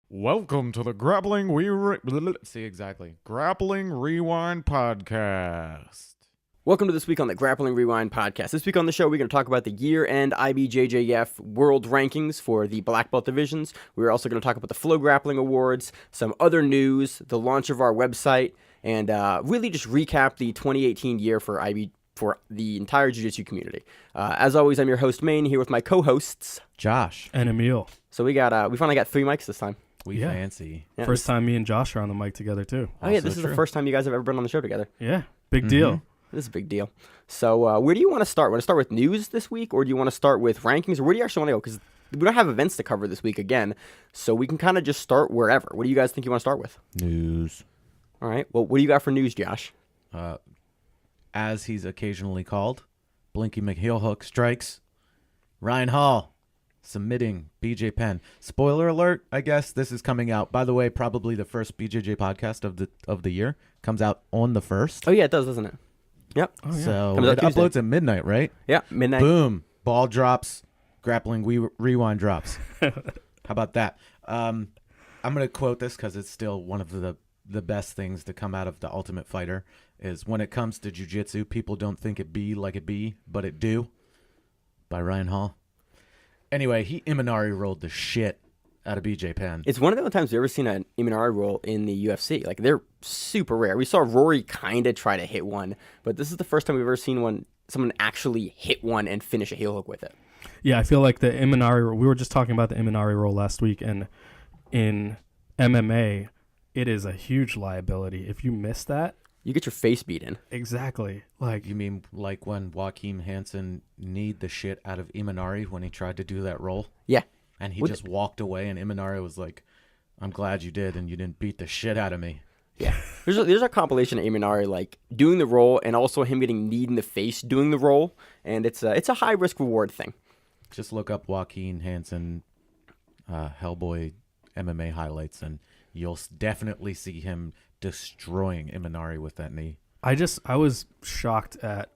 Welcome to the Grappling Grappling Rewind Podcast. Welcome to This Week on the Grappling Rewind Podcast. This week on the show, we're going to talk about the year-end IBJJF World Rankings for the Black Belt divisions. We're also going to talk about the FloGrappling Awards, some other news, the launch of our website, and really just recap the 2018 year for the entire Jiu-Jitsu community. As always, I'm your host, Maine, here with my co-hosts, Josh. And Emil. So we finally got 3 mics this time. We fancy. Yeah, First time me and Josh are on the mic together, too. Oh, yeah, this is the first time you guys have ever been on the show together. Yeah, big deal. This is a big deal. So where do you want to start? Want to start with news this week, or do you want to start with rankings, or where do you actually want to go? Because we don't have events to cover this week again, so we can kind of just start wherever. What do you guys think you want to start with? News. All right. Well, what do you got for news, Josh? As he's occasionally called, Blinky McHeelhook strikes. Ryan Hall submitting BJ Penn. Spoiler alert, I guess this is coming out. By the way, probably the first BJJ podcast of the year. Comes out on the 1st. Oh, yeah, it does, doesn't it? Yep. Oh, yeah. So Comes out it Tuesday. uploads at midnight, right? Yeah, midnight. Boom. Ball drops. Grappling rewind drops. How about that? I'm going to quote this because it's still one of the best things to come out of The Ultimate Fighter is when it comes to jiu-jitsu, people don't think it be like it be, but it do. By Ryan Hall. Anyway, he Imanari rolled the shit out of BJ Penn. It's one of the only times we've ever seen an Imanari roll in the UFC. Like, they're super rare. We saw Rory kind of try to hit one, but this is the first time we've ever seen someone actually hit one and finish a heel hook with it. Yeah, I feel like the Imanari, we were just talking about the Imanari roll last week, and in MMA, it is a huge liability. If you miss that, You get your face beat in. exactly. Like, You mean like when Joaquin Hansen kneed the shit out of Imanari when he tried to do that roll? Yeah. And he just walked away, and Imanari was like, I'm glad you did, and you didn't beat the shit out of me. Yeah. There's a compilation of Imanari, like, doing the roll and also him getting kneed in the face doing the roll, and it's a high-risk reward thing. Just look up Joaquin Hansen Hellboy MMA highlights, and you'll definitely see him destroying Imanari with that knee. I was shocked at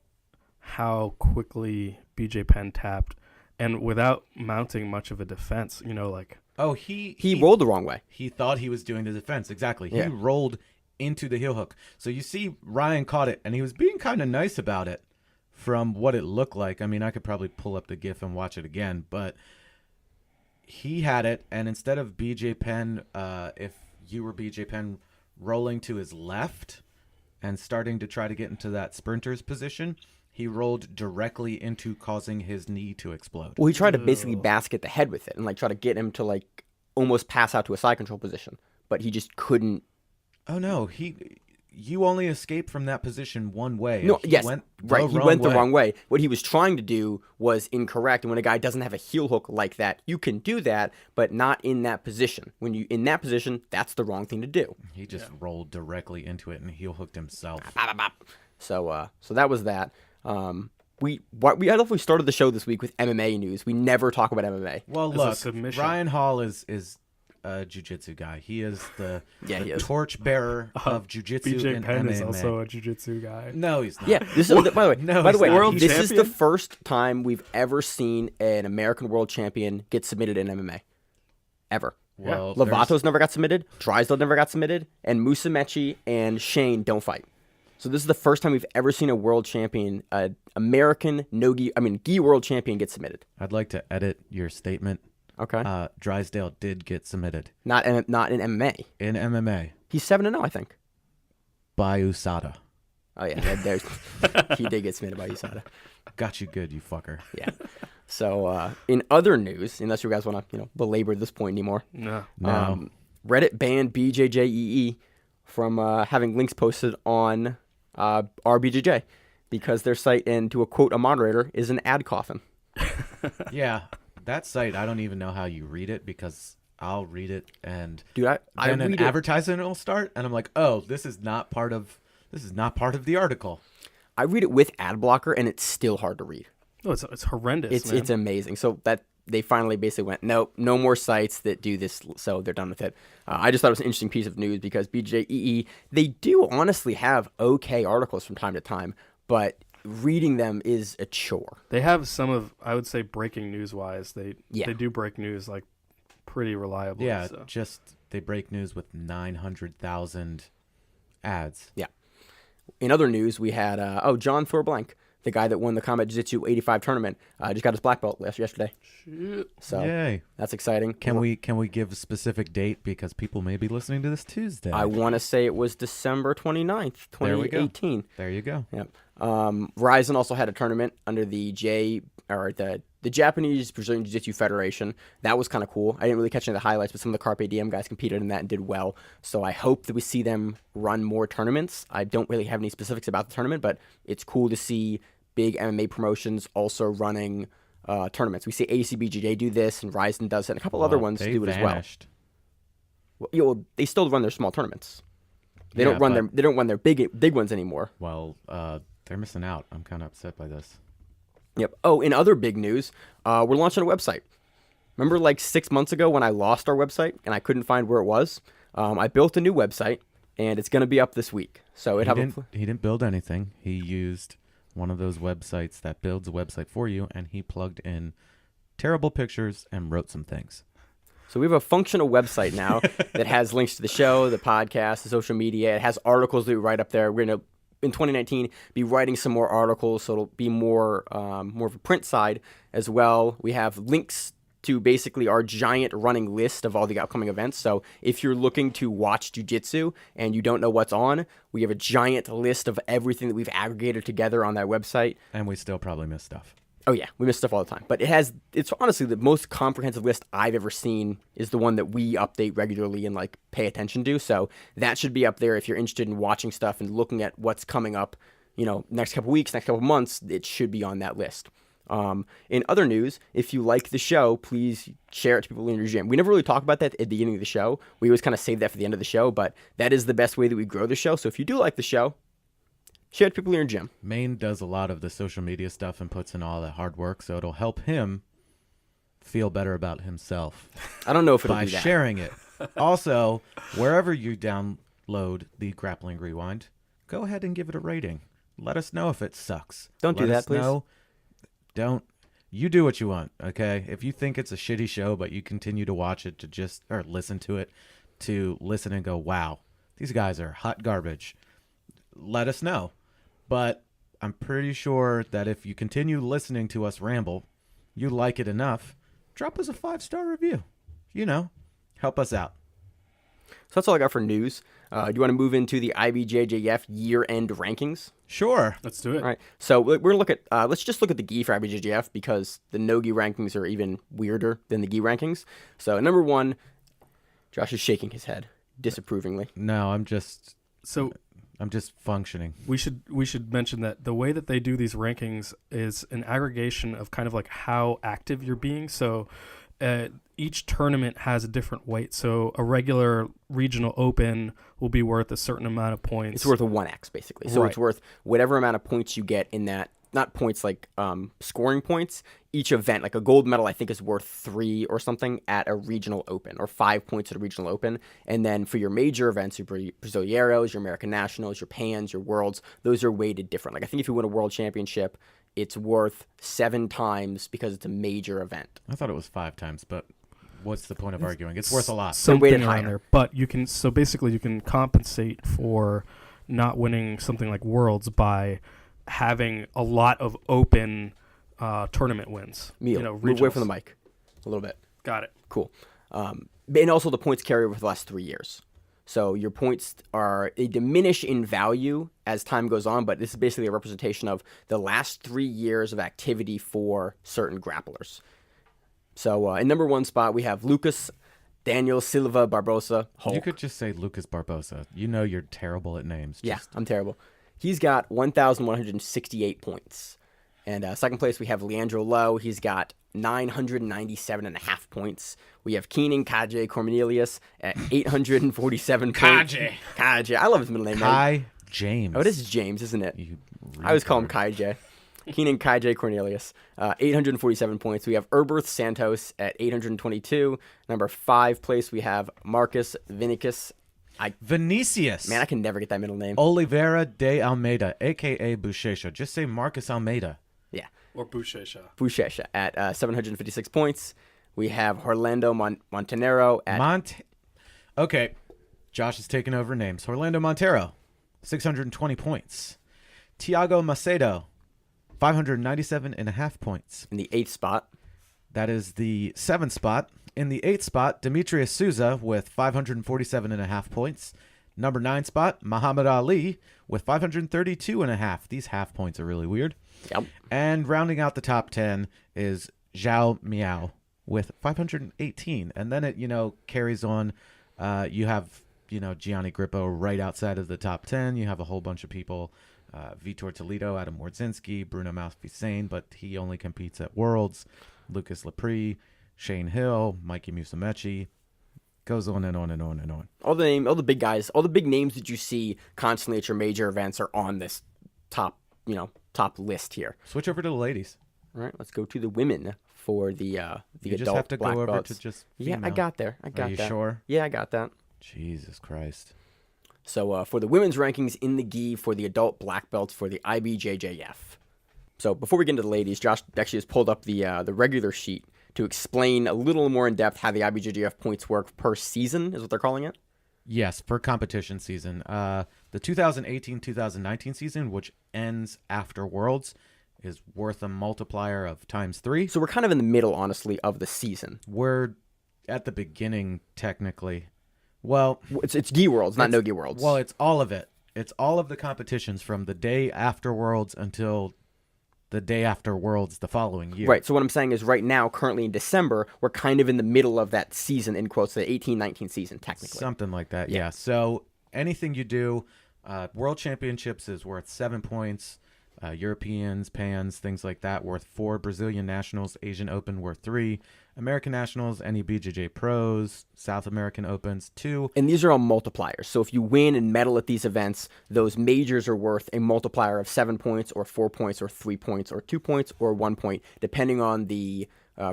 how quickly BJ Penn tapped, and without mounting much of a defense, like... Oh, He rolled the wrong way. He thought he was doing the defense. Exactly. Yeah. He rolled into the heel hook. So you see Ryan caught it, and he was being kind of nice about it from what it looked like. I mean, I could probably pull up the GIF and watch it again, but he had it, and instead of BJ Penn, if you were BJ Penn rolling to his left and starting to try to get into that sprinter's position, he rolled directly into causing his knee to explode. Well, he tried to basically basket the head with it and, like, try to get him to, like, almost pass out to a side control position, but he just couldn't. Oh, no. You only escaped from that position one way. No, He yes, went right. He wrong went the way. wrong way. What he was trying to do was incorrect. And when a guy doesn't have a heel hook like that, you can do that, but not in that position. When you in that position, that's the wrong thing to do. He just rolled directly into it and heel hooked himself. Bop, bop, bop. So that was that. I don't know if we started the show this week with MMA news. We never talk about MMA. Well, As a look, submission. Ryan Hall is a jiu-jitsu guy. He is the He is. torchbearer of jiu-jitsu BJ and Penn MMA. is also a jiu-jitsu guy. No, he's not. Yeah, this is by the way. No, by the he's way, not. World this is the champion? first time we've ever seen an American world champion get submitted in MMA. Ever. Well, Lovato's never got submitted. Drysdale never got submitted, and Musamechi and Shane don't fight. So this is the first time we've ever seen a world champion, American gi world champion get submitted. I'd like to edit your statement. Okay, Drysdale did get submitted not in MMA. in MMA He's 7-0, I think. by USADA. Oh yeah, there's he did get submitted by USADA. Got you good, you fucker. Yeah. So in other news, unless you guys want to belabor this point anymore, No. No. Reddit banned BJJEE from having links posted on RBJJ because their site, and to quote a moderator, is an ad coffin. Yeah, that site, I don't even know how you read it because I'll read it and Dude, I then an read it. advertisement will start and I'm like, oh, this is not part of the article. I read it with ad blocker, and it's still hard to read. No, it's horrendous, man. It's amazing. So that they finally basically went, nope, no more sites that do this, so they're done with it. I just thought it was an interesting piece of news because BJEE, they do honestly have okay articles from time to time, but reading them is a chore. They have some of, I would say, breaking news wise. They Yeah. do break news like pretty reliably. Yeah, So. just they break news with 900,000 ads. Yeah. In other news, we had John Thorblank, the guy that won the Combat Jiu-Jitsu 85 tournament, just got his black belt yesterday. So Yay. that's exciting. Can we give a specific date because people may be listening to this Tuesday? I want to say it was December 29th, 2018. There you go. Yep. Ryzen also had a tournament under the the Japanese Brazilian Jiu-Jitsu Federation. That was kind of cool. I didn't really catch any of the highlights, but some of the Carpe Diem guys competed in that and did well. So I hope that we see them run more tournaments. I don't really have any specifics about the tournament, but it's cool to see big MMA promotions also running tournaments. We see ACBJJ do this, and Ryzen does it, and a couple other ones do it vanished. as well. They still run their small tournurnaments. They don't run their big ones anymore. Well, they're missing out. I'm kind of upset by this. Yep. Oh, in other big news, we're launching a website. Remember like 6 months ago when I lost our website and I couldn't find where it was? I built a new website, and it's going to be up this week. So he didn't build anything. He used one of those websites that builds a website for you, and he plugged in terrible pictures and wrote some things. So we have a functional website now that has links to the show, the podcast, the social media. It has articles that we write up there. We're going to, in 2019, be writing some more articles, so it'll be more of a print side as well. We have links to basically our giant running list of all the upcoming events. So if you're looking to watch jiu-jitsu and you don't know what's on, we have a giant list of everything that we've aggregated together on that website. And we still probably miss stuff. Oh yeah, we miss stuff all the time. But it's honestly the most comprehensive list I've ever seen is the one that we update regularly and like pay attention to. So that should be up there if you're interested in watching stuff and looking at what's coming up, next couple weeks, next couple months, it should be on that list. In other news, if you like the show, please share it to people in your gym. We never really talk about that at the beginning of the show. We always kind of save that for the end of the show, but that is the best way that we grow the show. So if you do like the show, share it to people in your gym. Maine does a lot of the social media stuff and puts in all that hard work, so it'll help him feel better about himself. I don't know if it'll by do that. Sharing it. Also, wherever you download the Grappling Rewind, go ahead and give it a rating. Let us know if it sucks. Don't do that, please. You do what you want, okay? If you think it's a shitty show, but you continue to watch it or listen to it to listen and go, wow, these guys are hot garbage, let us know. But I'm pretty sure that if you continue listening to us ramble, you like it enough, drop us a 5-star review. Help us out. So that's all I got for news. Do you want to move into the IBJJF year-end rankings? Sure. Let's do it. All right. So we're going to look at, let's just look at the gi for IBJJF because the no-gi rankings are even weirder than the gi rankings. So number 1, Josh is shaking his head disapprovingly. No, I'm just functioning. We should mention that the way that they do these rankings is an aggregation of kind of like how active you're being. So each tournament has a different weight. So a regular regional open will be worth a certain amount of points. It's worth a 1x basically. So It's worth whatever amount of points you get in that, not points like scoring points. Each event, like a gold medal, I think is worth 3 or something at a regional open, or 5 points at a regional open. And then for your major events, your Brasileiros, your American Nationals, your Pans, your Worlds, those are weighted different. Like I think if you win a world championship, it's worth 7 times because it's a major event. I thought it was 5 times, but what's the point of arguing? It's worth a lot. Something around there. But you can compensate for not winning something like Worlds by having a lot of open tournament wins. Move away from the mic a little bit. Got it. Cool. And also the points carry over the last 3 years. So your points they diminish in value as time goes on, but this is basically a representation of the last 3 years of activity for certain grapplers. So in number 1 spot, we have Lucas Daniel Silva Barbosa. Hulk. You could just say Lucas Barbosa. You're terrible at names. Yeah, I'm terrible. He's got 1,168 points. And second place, we have Leandro Lowe. He's got 997.5 points. We have Keenan Kaje Cornelius at 847 points. Kaje. I love his middle name. Kai James. Oh, it is James, isn't it? I always call him Kaje. Keenan Kaje Cornelius, 847 points. We have Erberth Santos at 822. Number 5 place, we have Marcus Vinicius. Vinicius. Man, I can never get that middle name. Oliveira de Almeida, a.k.a. Buchecha. Just say Marcus Almeida. Yeah. Or Buchecha. Buchecha at 756 points. We have Orlando Montanero at... Okay, Josh is taking over names. Orlando Montero, 620 points. Tiago Macedo, 597.5 points. In the 8th spot. That is the 7th spot. In the 8th spot, Demetrius Souza with 547.5 points. Number 9 spot, Muhammad Ali with 532.5. These half points are really weird. Yep. And rounding out the top 10 is Zhao Miao with 518. And then it, carries on. You have, Gianni Grippo right outside of the top 10. You have a whole bunch of people. Vitor Toledo, Adam Wardzinski, Bruno Malfacine, but he only competes at Worlds. Lucas Lepre, Shane Hill, Mikey Musumeci. Goes on and on and on and on. All the big guys, all the big names that you see constantly at your major events are on this top list here. Switch over to the ladies. All right, let's go to the women for the You adult just have to black go over belts. to just Yeah, female. I got there. I got Are you that. sure? Yeah, I got that. Jesus Christ. So for the women's rankings in the gi for the adult black belts for the IBJJF. So before we get into the ladies, Josh actually just pulled up the regular sheet to explain a little more in depth how the IBJJF points work per season, is what they're calling it. Yes, for competition season. The 2018-2019 season, which ends after Worlds, is worth a multiplier of ×3. So we're kind of in the middle, honestly, of the season. We're at the beginning, technically. Well, It's gi worlds, not no gi worlds. Well, it's all of it. It's all of the competitions from the day after Worlds until the day after Worlds the following year. Right. So what I'm saying is right now, currently in December, we're kind of in the middle of that season, in quotes, the 18-19 season, technically. Something like that, yeah. So anything you do, World Championships is worth 7 points. Europeans, Pans, things like that, worth 4. Brazilian Nationals, Asian Open, worth 3. American Nationals, any BJJ Pros, South American Opens, 2. And these are all multipliers. So if you win and medal at these events, those majors are worth a multiplier of 7 points or 4 points or 3 points or 2 points or 1 point, depending on the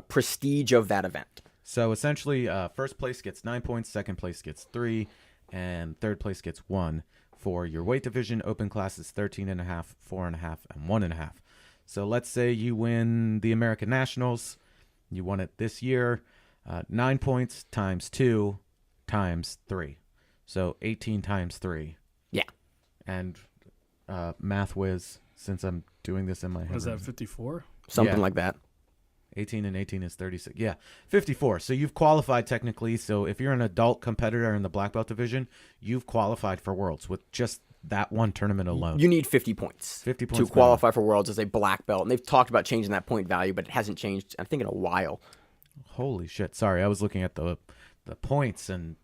prestige of that event. So essentially, first place gets 9 points, second place gets 3, and third place gets 1. For your weight division, open class is 13.5, 4.5, and 1.5. So let's say you win the American Nationals. You won it this year. 9 points times 2 times 3. So 18 times 3. Yeah. And math whiz, since I'm doing this in my head. What is that, 54? Something Yeah. like that. 18 and 18 is 36. Yeah, 54. So you've qualified technically. So if you're an adult competitor in the black belt division, you've qualified for Worlds with just that one tournament alone. You need 50 points. 50 points to qualify for Worlds as a black belt. And they've talked about changing that point value, but it hasn't changed, I think, in a while. Holy shit. Sorry, I was looking at the points, and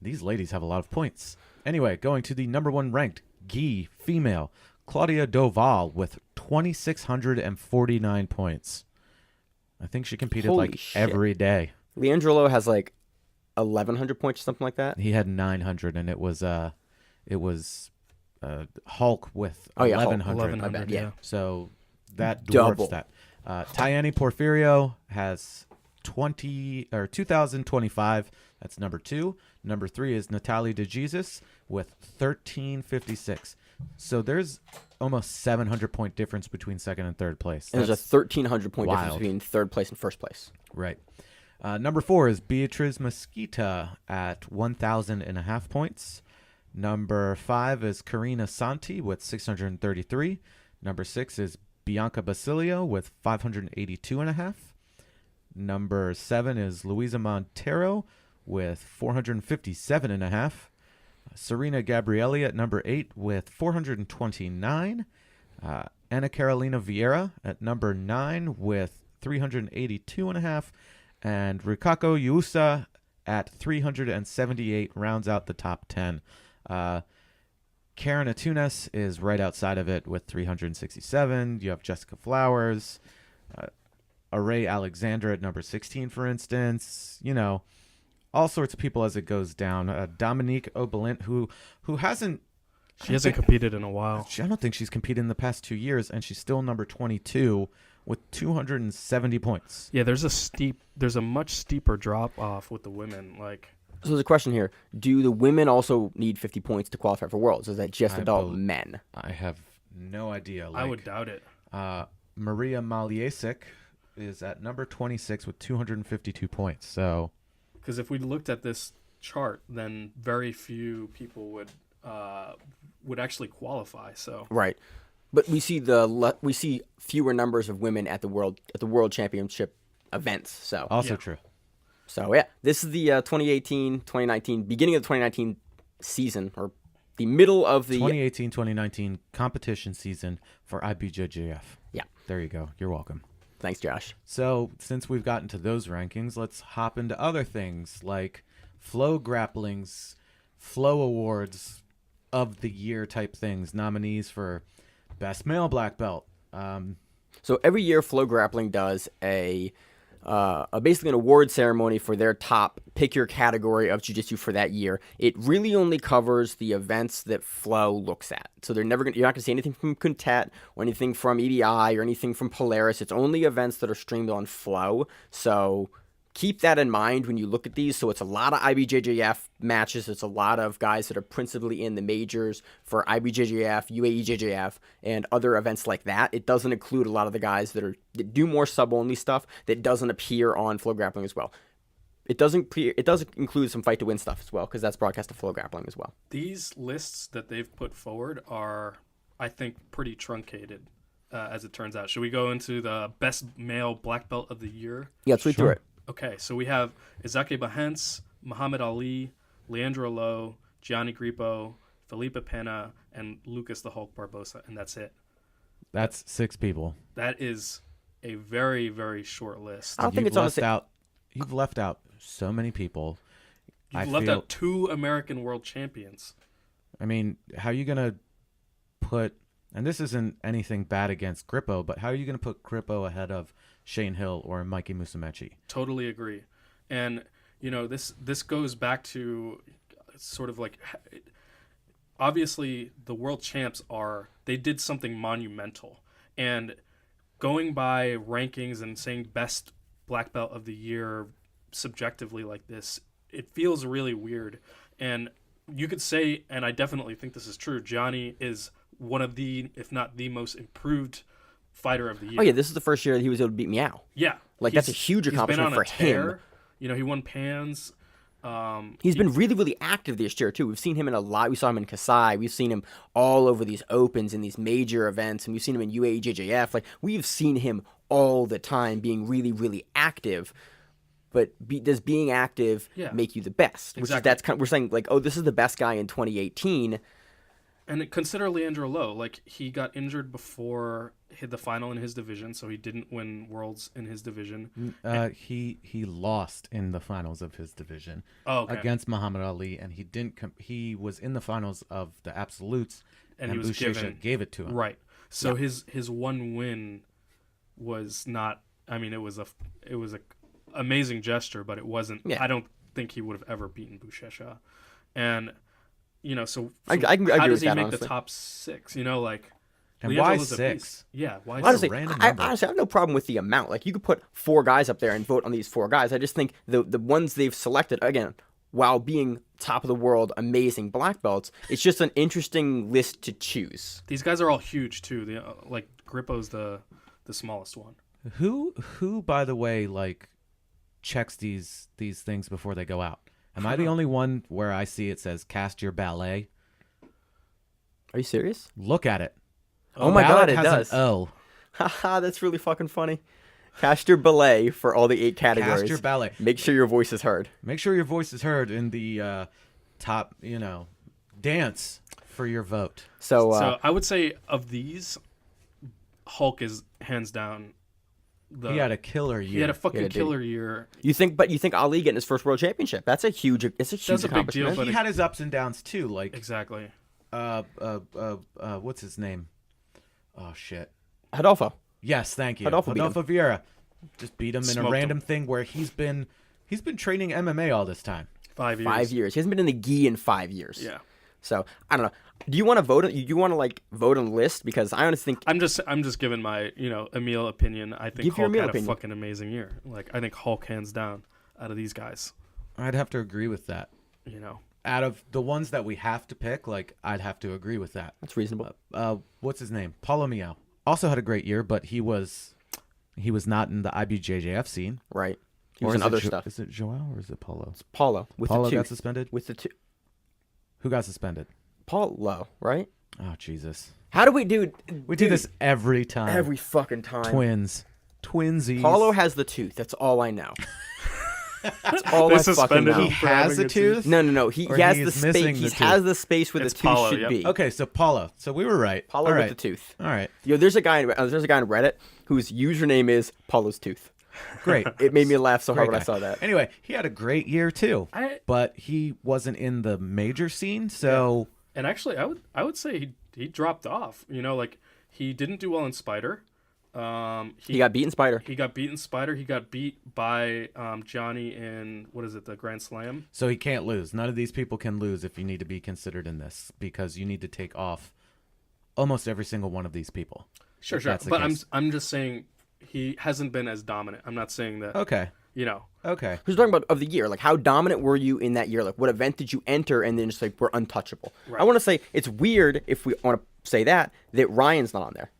these ladies have a lot of points. Anyway, going to the number 1 ranked gi female, Claudia Doval with 2,649 points. I think she competed Holy shit. every day. Leandrolo has 1,100 points or something like that. He had 900, and it was Hulk with Oh, yeah, Hulk. 1,100. My bad, yeah. So that Double. dwarfs that. Tayani Porfirio has 2,025. That's number 2. Number 3 is Natalie DeJesus with 1,356. So there's almost 700 point difference between second and third place. And there's a 1,300 point difference wild. between third place and first place. Right. Number 4 is Beatriz Mesquita at 1,000.5 points. Number 5 is Karina Santi with 633. Number 6 is Bianca Basilio with 582.5. Number 7 is Luisa Montero with 457.5. Serena Gabrielli at number 8 with 429. Anna Carolina Vieira at number 9 with 382.5. And Rikako Yusa at 378 rounds out the top 10. Karen Atunes is right outside of it with 367. You have Jessica Flowers. Array Alexander at number 16, for instance. All sorts of people as it goes down. Dominique Obolint, who hasn't... She hasn't competed in a while. I don't think she's competed in the past 2 years, and she's still number 22 with 270 points. Yeah, there's a much steeper drop off with the women. So there's a question here. Do the women also need 50 points to qualify for Worlds? Is that just adult men? I have no idea. I would doubt it. Maria Maliesic is at number 26 with 252 points. So... Because if we looked at this chart, then very few people would actually qualify. So Right. But we see we see fewer numbers of women at the world championship events. So Also Yeah. true. So yeah, this is the 2018, 2019, beginning of the 2019 season, or the middle of the 2018-2019 competition season for IBJJF. Yeah. There you go. You're welcome. Thanks, Josh. So, since we've gotten to those rankings, let's hop into other things like FloGrappling's Flow Awards of the year type things, nominees for Best Male Black Belt. So every year, FloGrappling does a basically an award ceremony for their top pick your category of jiu-jitsu for that year. It really only covers the events that Flow looks at. So you're not going to see anything from Quintet or anything from EBI or anything from Polaris. It's only events that are streamed on Flow. So keep that in mind when you look at these. So it's a lot of IBJJF matches. It's a lot of guys that are principally in the majors for IBJJF, UAEJJF, and other events like that. It doesn't include a lot of the guys that do more sub-only stuff that doesn't appear on FloGrappling as well. It does include some fight to win stuff as well, because that's broadcast to FloGrappling as well. these lists that they've put forward are, I think, pretty truncated, as it turns out. Should we go into the best male black belt of the year? Yeah, let's read through it. Okay, so we have Izake Bahens, Muhammad Ali, Leandro Lo, Gianni Grippo, Felipe Pena, and Lucas the Hulk Barbosa, and that's it. That's 6 people. That is a very, very short list. I don't think it's on the You've left out so many people. You've left out 2 American world champions. I mean, how are you going to put, and this isn't anything bad against Grippo, but how are you going to put Grippo ahead of Shane Hill or Mikey Musumeci? Totally agree. And, this goes back to sort of like, obviously the world champs they did something monumental. And going by rankings and saying best black belt of the year subjectively like this, it feels really weird. And you could say, and I definitely think this is true, Gianni is one of the, if not the most improved fighter of the year. Oh yeah, this is the first year that he was able to beat Meow. Yeah. That's a huge accomplishment for him. He won Pans. He's been really, really active this year, too. We've seen him in a lot. We saw him in Kasai. We've seen him all over these opens and these major events, and we've seen him in UAEJJF. We've seen him all the time being really, really active. But does being active make you the best? Exactly. We're saying, this is the best guy in 2018. And consider Leandro Lo. He got injured before hit the final in his division, so he didn't win Worlds in his division. He lost in the finals of his division against Muhammad Ali, and he was in the finals of the Absolutes, and he was gave it to him. Right. So his one win was not. I mean, it was a amazing gesture, but it wasn't. Yeah. I don't think he would have ever beaten Buchecha, and. So I agree how does with he make honestly. the top 6? And why 6? Yeah, why honestly, 6? Honestly, I have no problem with the amount. You could put 4 guys up there and vote on these 4 guys. I just think the ones they've selected, again, while being top of the world, amazing black belts, it's just an interesting list to choose. These guys are all huge too. Grippo's the smallest one. Who by the way, checks these things before they go out? Am I the only one where I see it says cast your ballet? Are you serious? Look at it. Oh my God, it does. Oh, haha, that's really fucking funny. Cast your ballet for all the 8 categories. Cast your ballet. Make sure your voice is heard. Make sure your voice is heard in the top, dance for your vote. So I would say of these, Hulk is hands down. He had a killer year. He had a fucking killer year. You think Ali getting his first world championship? That's a huge accomplishment. Big deal. But he had his ups and downs too. Exactly. What's his name? Oh shit. Rodolfo. Yes, thank you. Rodolfo Vieira just beat him in a random him. thing where he's been training MMA all this time. 5 years. 5 years. He hasn't been in the gi in 5 years. Yeah. So I don't know. Do you want to vote? You want to vote on the list? Because I honestly think I'm just giving my Emil opinion. I think Hulk had a fucking amazing year. I think Hulk hands down out of these guys. I'd have to agree with that. Out of the ones that we have to pick, I'd have to agree with that. That's reasonable. What's his name? Paulo Miyao also had a great year, but he was not in the IBJJF scene. Right. He was in other stuff. Is it Joao or is it Paulo? It's Paulo with Paulo the tooth. got suspended? With the tooth. Who got suspended? Paulo, right? Oh, Jesus. How do we do? We do this every time. every fucking time. Twinsies. Paulo has the tooth. That's all I know. That's all They I fucking suspended know. He him. has a tooth? No. He Or has he the is missing space. the He has tooth. the space where It's the tooth Paulo, should yep. be. Okay, so Paulo. So we were right. Paulo All with right. the tooth. All right. There's a guy on Reddit whose username is Paulo's tooth. Great. It made me laugh so hard Great when I guy. saw that. Anyway, he had a great year too, but he wasn't in the major scene, so And actually, I would say he dropped off. You know, like he didn't do well in Spider. He got beaten Spider. He got beat in Spider. He got beat by Johnny in the Grand Slam. he can't lose. None of these people can lose if you need to be considered in this because you need to take off almost every single one of these people. Sure. That's the But case. I'm just saying he hasn't been as dominant. I'm not saying that. Okay. You know. Okay. Who's talking about of the year? Like, how dominant were you in that year? Like, what event did you enter? And then just like, we're untouchable. Right. I want to say it's weird if we want to say that Ryan's not on there.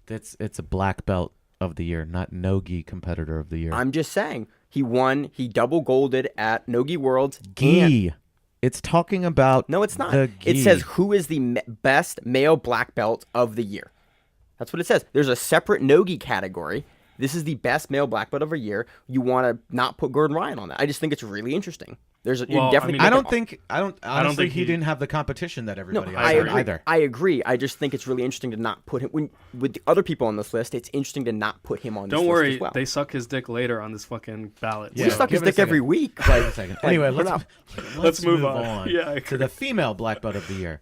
It's a black belt of the year, not no-gi competitor of the year. I'm just saying he won. He double golded at Nogi Worlds. And Gi. It's talking about no, it's not. the It gi. says who is the best male black belt of the year. That's what it says. There's a separate Nogi category. This is the best male black belt of a year. You want to not put Gordon Ryan on that. I just think it's really interesting. There's you Well, definitely. I honestly, think he he- didn't have the competition that No, everybody I else agree. had either. I agree. I just think it's really interesting to not put him with the other people on this list. It's interesting to not put him on this Don't list worry, as well. they suck his dick later on this fucking ballot. we Yeah, suck his give it a dick every second. week. Wait a second. Anyway, we're let's move move on. on Yeah, I to the female black belt of the year.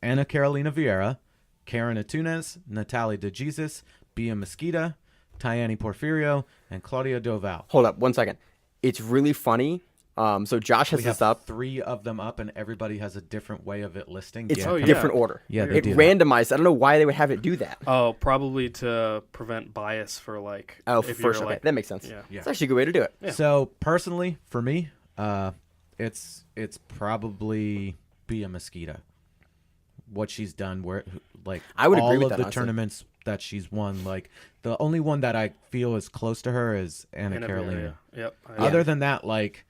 Ana Carolina Vieira, Karen Atunes, Natalie DeJesus, Bia Mesquita, Tayani Porfirio, and Claudia Doval. Hold up 1 second. It's really funny. So Josh has We this have up. 3 of them up, and everybody has a different way of it listing. It's Oh, yeah. different order. Yeah, they it do that. randomized. I don't know why they would have it do that. Oh, probably to prevent bias for like. Oh, if first, you're, okay, like, that makes sense. Yeah. It's actually a good way to do it. So personally, for me, it's probably Bia Mesquita. What she's done, I would all agree with of that, the honestly. tournaments that she's won, like the only one that I feel is close to her is Ana Anna Carolina. Vieira. Yep. Other than that, like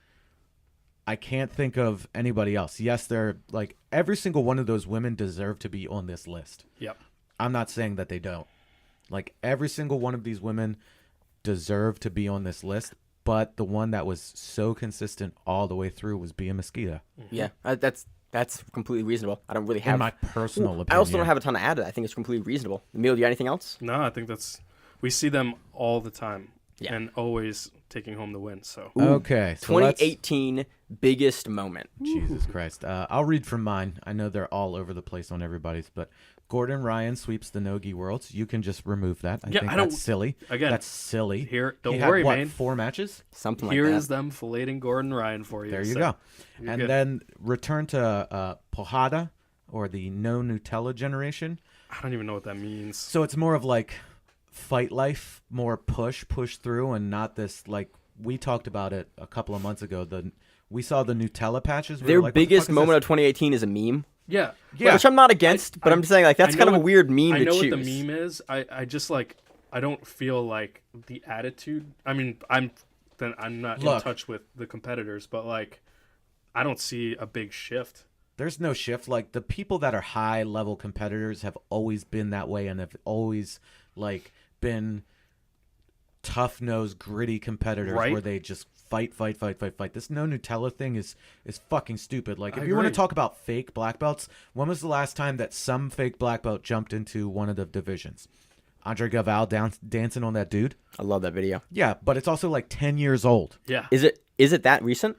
I can't think of anybody else. Yes, they're like every single one of those women deserve to be on this list. Yep. I'm not saying that they don't. Like every single one of these women deserve to be on this list, but the one that was so consistent all the way through was Bia Mesquita. Yeah, that's completely reasonable. I don't really have In my personal opinion. I also don't have a ton to add to that. I think it's completely reasonable. Emil, do you have anything else? No, I think we see them all the time. Yeah. And always taking home the win. So. Okay. So 2018 biggest moment. Jesus Christ. I'll read from mine. I know they're all over the place on everybody's, but Gordon Ryan sweeps the Nogi Worlds. You can just remove that. I think that's silly. Again, that's silly. Don't He worry, had, what, Maine. 4 matches? Something Here like that. is them filleting Gordon Ryan for you. There you so go. you're And good. then return to Pojada, or the no Nutella generation. I don't even know what that means. So it's more of like fight life, more push through, and not this like we talked about it a couple of months ago. We saw the Nutella patches. We Their were like, what the biggest fuck is moment this? of 2018 is a meme. Yeah. Which I'm not against, but I'm just saying like that's I kind know of a weird meme I to know choose. what the meme is. I just like I don't feel like the attitude. I mean, I'm not in touch with the competitors, but like I don't see a big shift. There's no shift. Like the people that are high level competitors have always been that way, and have always like been tough nosed, gritty competitors Right. where they just fight. This no Nutella thing is fucking stupid. Like if I you want to agree. talk about fake black belts, when was the last time that some fake black belt jumped into one of the divisions? Andre Galval dancing on that dude. I love that video. Yeah, but it's also like 10 years old. Yeah. Is it that recent?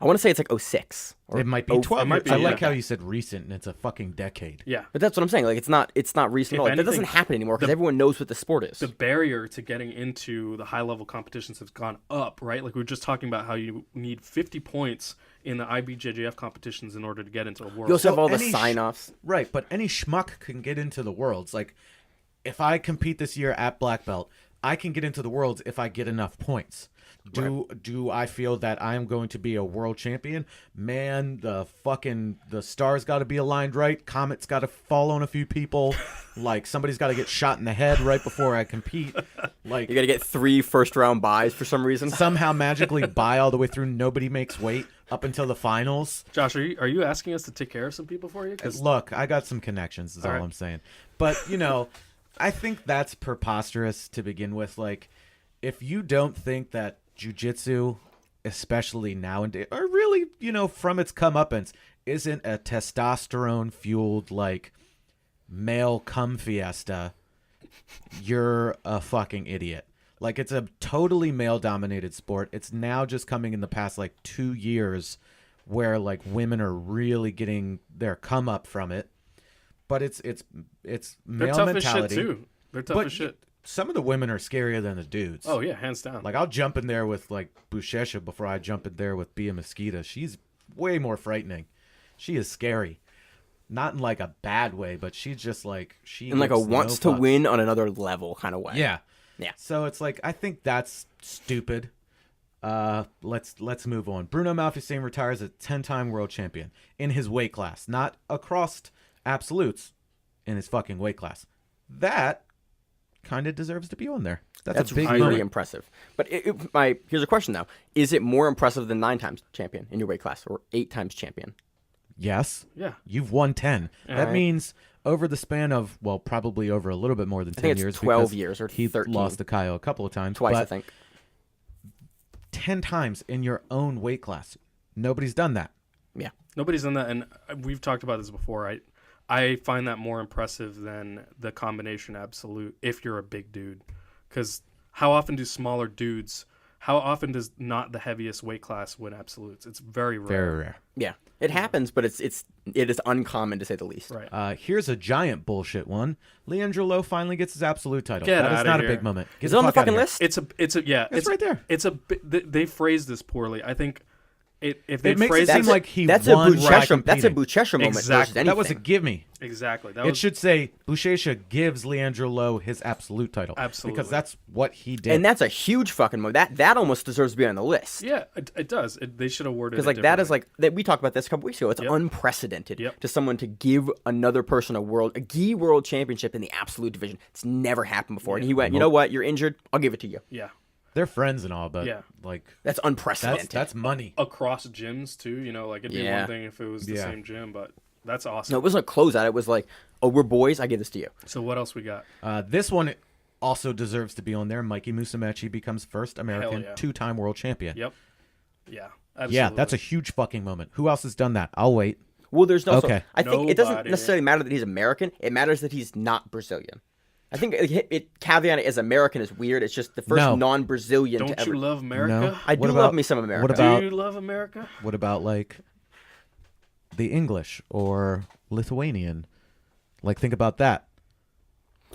I want to say it's like 06. It might be 12. it might be, I like yeah. how you said recent, and it's a fucking decade. Yeah. But that's what I'm saying. Like it's not recent at all. If Like, that doesn't anything, happen anymore because everyone knows what the sport is. The barrier to getting into the high level competitions has gone up, right? Like we were just talking about how you need 50 points in the IBJJF competitions in order to get into a world. You also have all the any sign-offs. Right, but any schmuck can get into the worlds. Like, if I compete this year at black belt, I can get into the worlds if I get enough points. Do I feel that I am going to be a world champion? Man, the stars got to be aligned right. Comets got to fall on a few people. Like somebody's got to get shot in the head right before I compete. Like You got to get 3 first-round buys for some reason. somehow magically buy all the way through. Nobody makes weight up until the finals. Josh, are you asking us to take care of some people for you? 'Cause Look, I got some connections. Is all right. I'm saying. But I think that's preposterous to begin with. Like, if you don't think that jiu-jitsu, especially nowadays, or really, from its comeuppance, isn't a testosterone-fueled, like, male cum fiesta, you're a fucking idiot. Like, it's a totally male-dominated sport. It's now just coming in the past, like, 2 years where, like, women are really getting their come up from it. But it's they're male tough mentality. as shit too. They're tough But as shit. some of the women are scarier than the dudes. Oh yeah, hands down. Like, I'll jump in there with, like, Buchecha before I jump in there with Bia Mosquita. She's way more frightening. She is scary. Not in, like, a bad way, but she's just, like, In like a gives no wants to fucks. win on another level kind of way. Yeah. Yeah. So it's like, I think that's stupid. Let's move on. Bruno Malfacine retires as 10-time world champion in his weight class, not across absolutes, in his fucking weight class. That kind of deserves to be on there. That's a big really moment. impressive. But here's a question though: is it more impressive than 9 times champion in your weight class, or 8 times champion? Yes. Yeah. You've won 10. That right. means over the span of, well, probably over a little bit more than 10 think it's years. 12 because years or he 13. lost to Kyle a couple of times. Twice, but I think. 10 times in your own weight class. Nobody's done that. Yeah. Nobody's done that, and we've talked about this before. I find that more impressive than the combination absolute if you're a big dude, because how often does not the heaviest weight class win absolutes? It's very rare. Very rare. Yeah. It happens, but it is uncommon to say the least. Right. Here's a giant bullshit one. Leandro Lowe finally gets his absolute title. Get That is outta not here. a big moment. Get Is it on the fuck outta fucking here. list? It's right there. They phrased this poorly. I think if they It makes it phrased seem it like he that's won a by Buchecha. That's a competing. Buchecha moment. Exactly. Versus anything. That was a give me. exactly. That It was, should say Buchecha gives Leandro Lowe his absolute title. Absolutely. Because that's what he did. and that's a huge fucking moment. That almost deserves to be on the list. yeah, it does. They should award it Because that is that we talked about this a couple weeks ago. It's unprecedented Yep. to someone to give another person a gi world championship in the absolute division. It's never happened before. And he went, you know what? You're injured. I'll give it to you. yeah. They're friends and all, but Yeah. like That's unprecedented. that's money. Across gyms too, like it'd be Yeah. one thing if it was the Yeah. same gym, but that's awesome. No, it wasn't a closeout. It was like, oh, we're boys. I give this to you. So what else we got? This one also deserves to be on there. Mikey Musumeci becomes first American yeah. 2-time world champion. Yep. Yeah. Absolutely. Yeah, that's a huge fucking moment. Who else has done that? I'll wait. Well, there's no. Okay. I think it doesn't Nobody. necessarily matter that he's American. It matters that he's not Brazilian. I think it caveat as American is weird. It's just the first No. non-Brazilian Don't to ever. you love America? No. I do What love about- me some America. what about- Do you love America? What about like the English or Lithuanian? Like, think about that.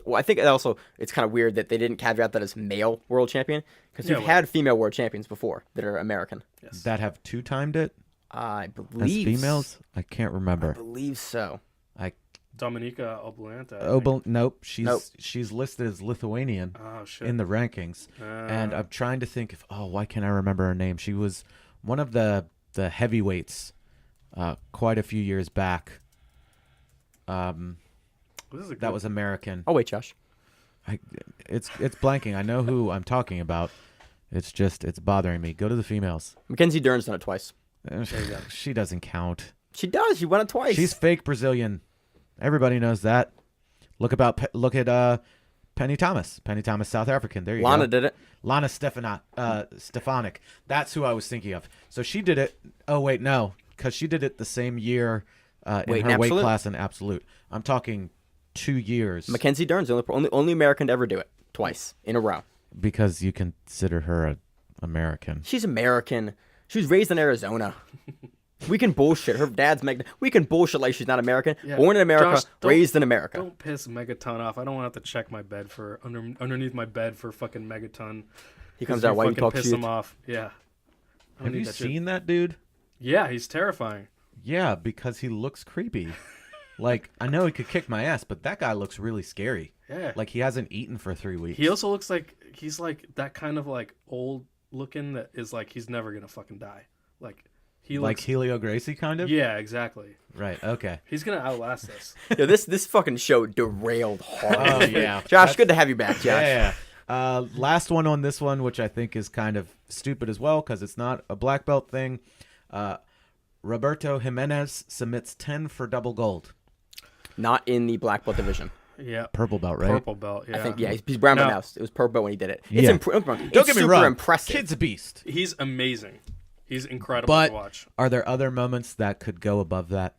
Well, I think it's kind of weird that they didn't caveat that as male world champion because Yeah, we've well- had female world champions before that are American. Yes. That have 2-timed it I as believe females? I can't I remember. believe so. Dominika Oblanta. Nope. She's Nope. she's listed as Lithuanian Oh shit. in the rankings. And I'm trying to think why can't I remember her name? She was one of the heavyweights quite a few years back. That was American. Oh wait, Josh. It's blanking. I know who I'm talking about. It's bothering me. Go to the females. Mackenzie Dern's done it twice. She doesn't count. She does. She won it twice. She's fake Brazilian. Everybody knows that. Look at Penny Thomas. Penny Thomas, South African. There you go. Lana did it. Lana Stefanik. That's who I was thinking of. So she did it. Oh wait, no, because she did it the same year in Wait, her in weight absolute? class in absolute. I'm talking 2 years. Mackenzie Dern's the only American to ever do it twice in a row. Because you consider her an American. She's American. She was raised in Arizona. We can bullshit. Her dad's we can bullshit like she's not American. Yeah. Born in America, Josh, raised in America. Don't piss Megaton off. I don't want to have to check my bed for underneath my bed for fucking Megaton. He comes out while you fucking talk piss shit. him off. Yeah. I don't Have need you that shit. seen that dude? Yeah, he's terrifying. Yeah, because he looks creepy. Like, I know he could kick my ass, but that guy looks really scary. Yeah. Like he hasn't eaten for 3 weeks. He also looks like he's like that kind of like old looking that is like he's never gonna fucking die. Like he Like looks, Helio Gracie, kind of? yeah, exactly. Right, okay. He's gonna outlast us. Yo, this fucking show derailed hard. Oh, yeah. Josh, good to have you back, Josh. Yeah. Last one on this one, which I think is kind of stupid as well because it's not a black belt thing. Roberto Jimenez submits 10 for double gold. Not in the black belt division. Yeah, Purple belt, right? purple belt. Yeah, I think, he's brown belt No. now. It was purple belt when he did it. Yeah. It's Don't get me super wrong. impressive. Kid's a beast. He's amazing. He's incredible But to watch. are there other moments that could go above that?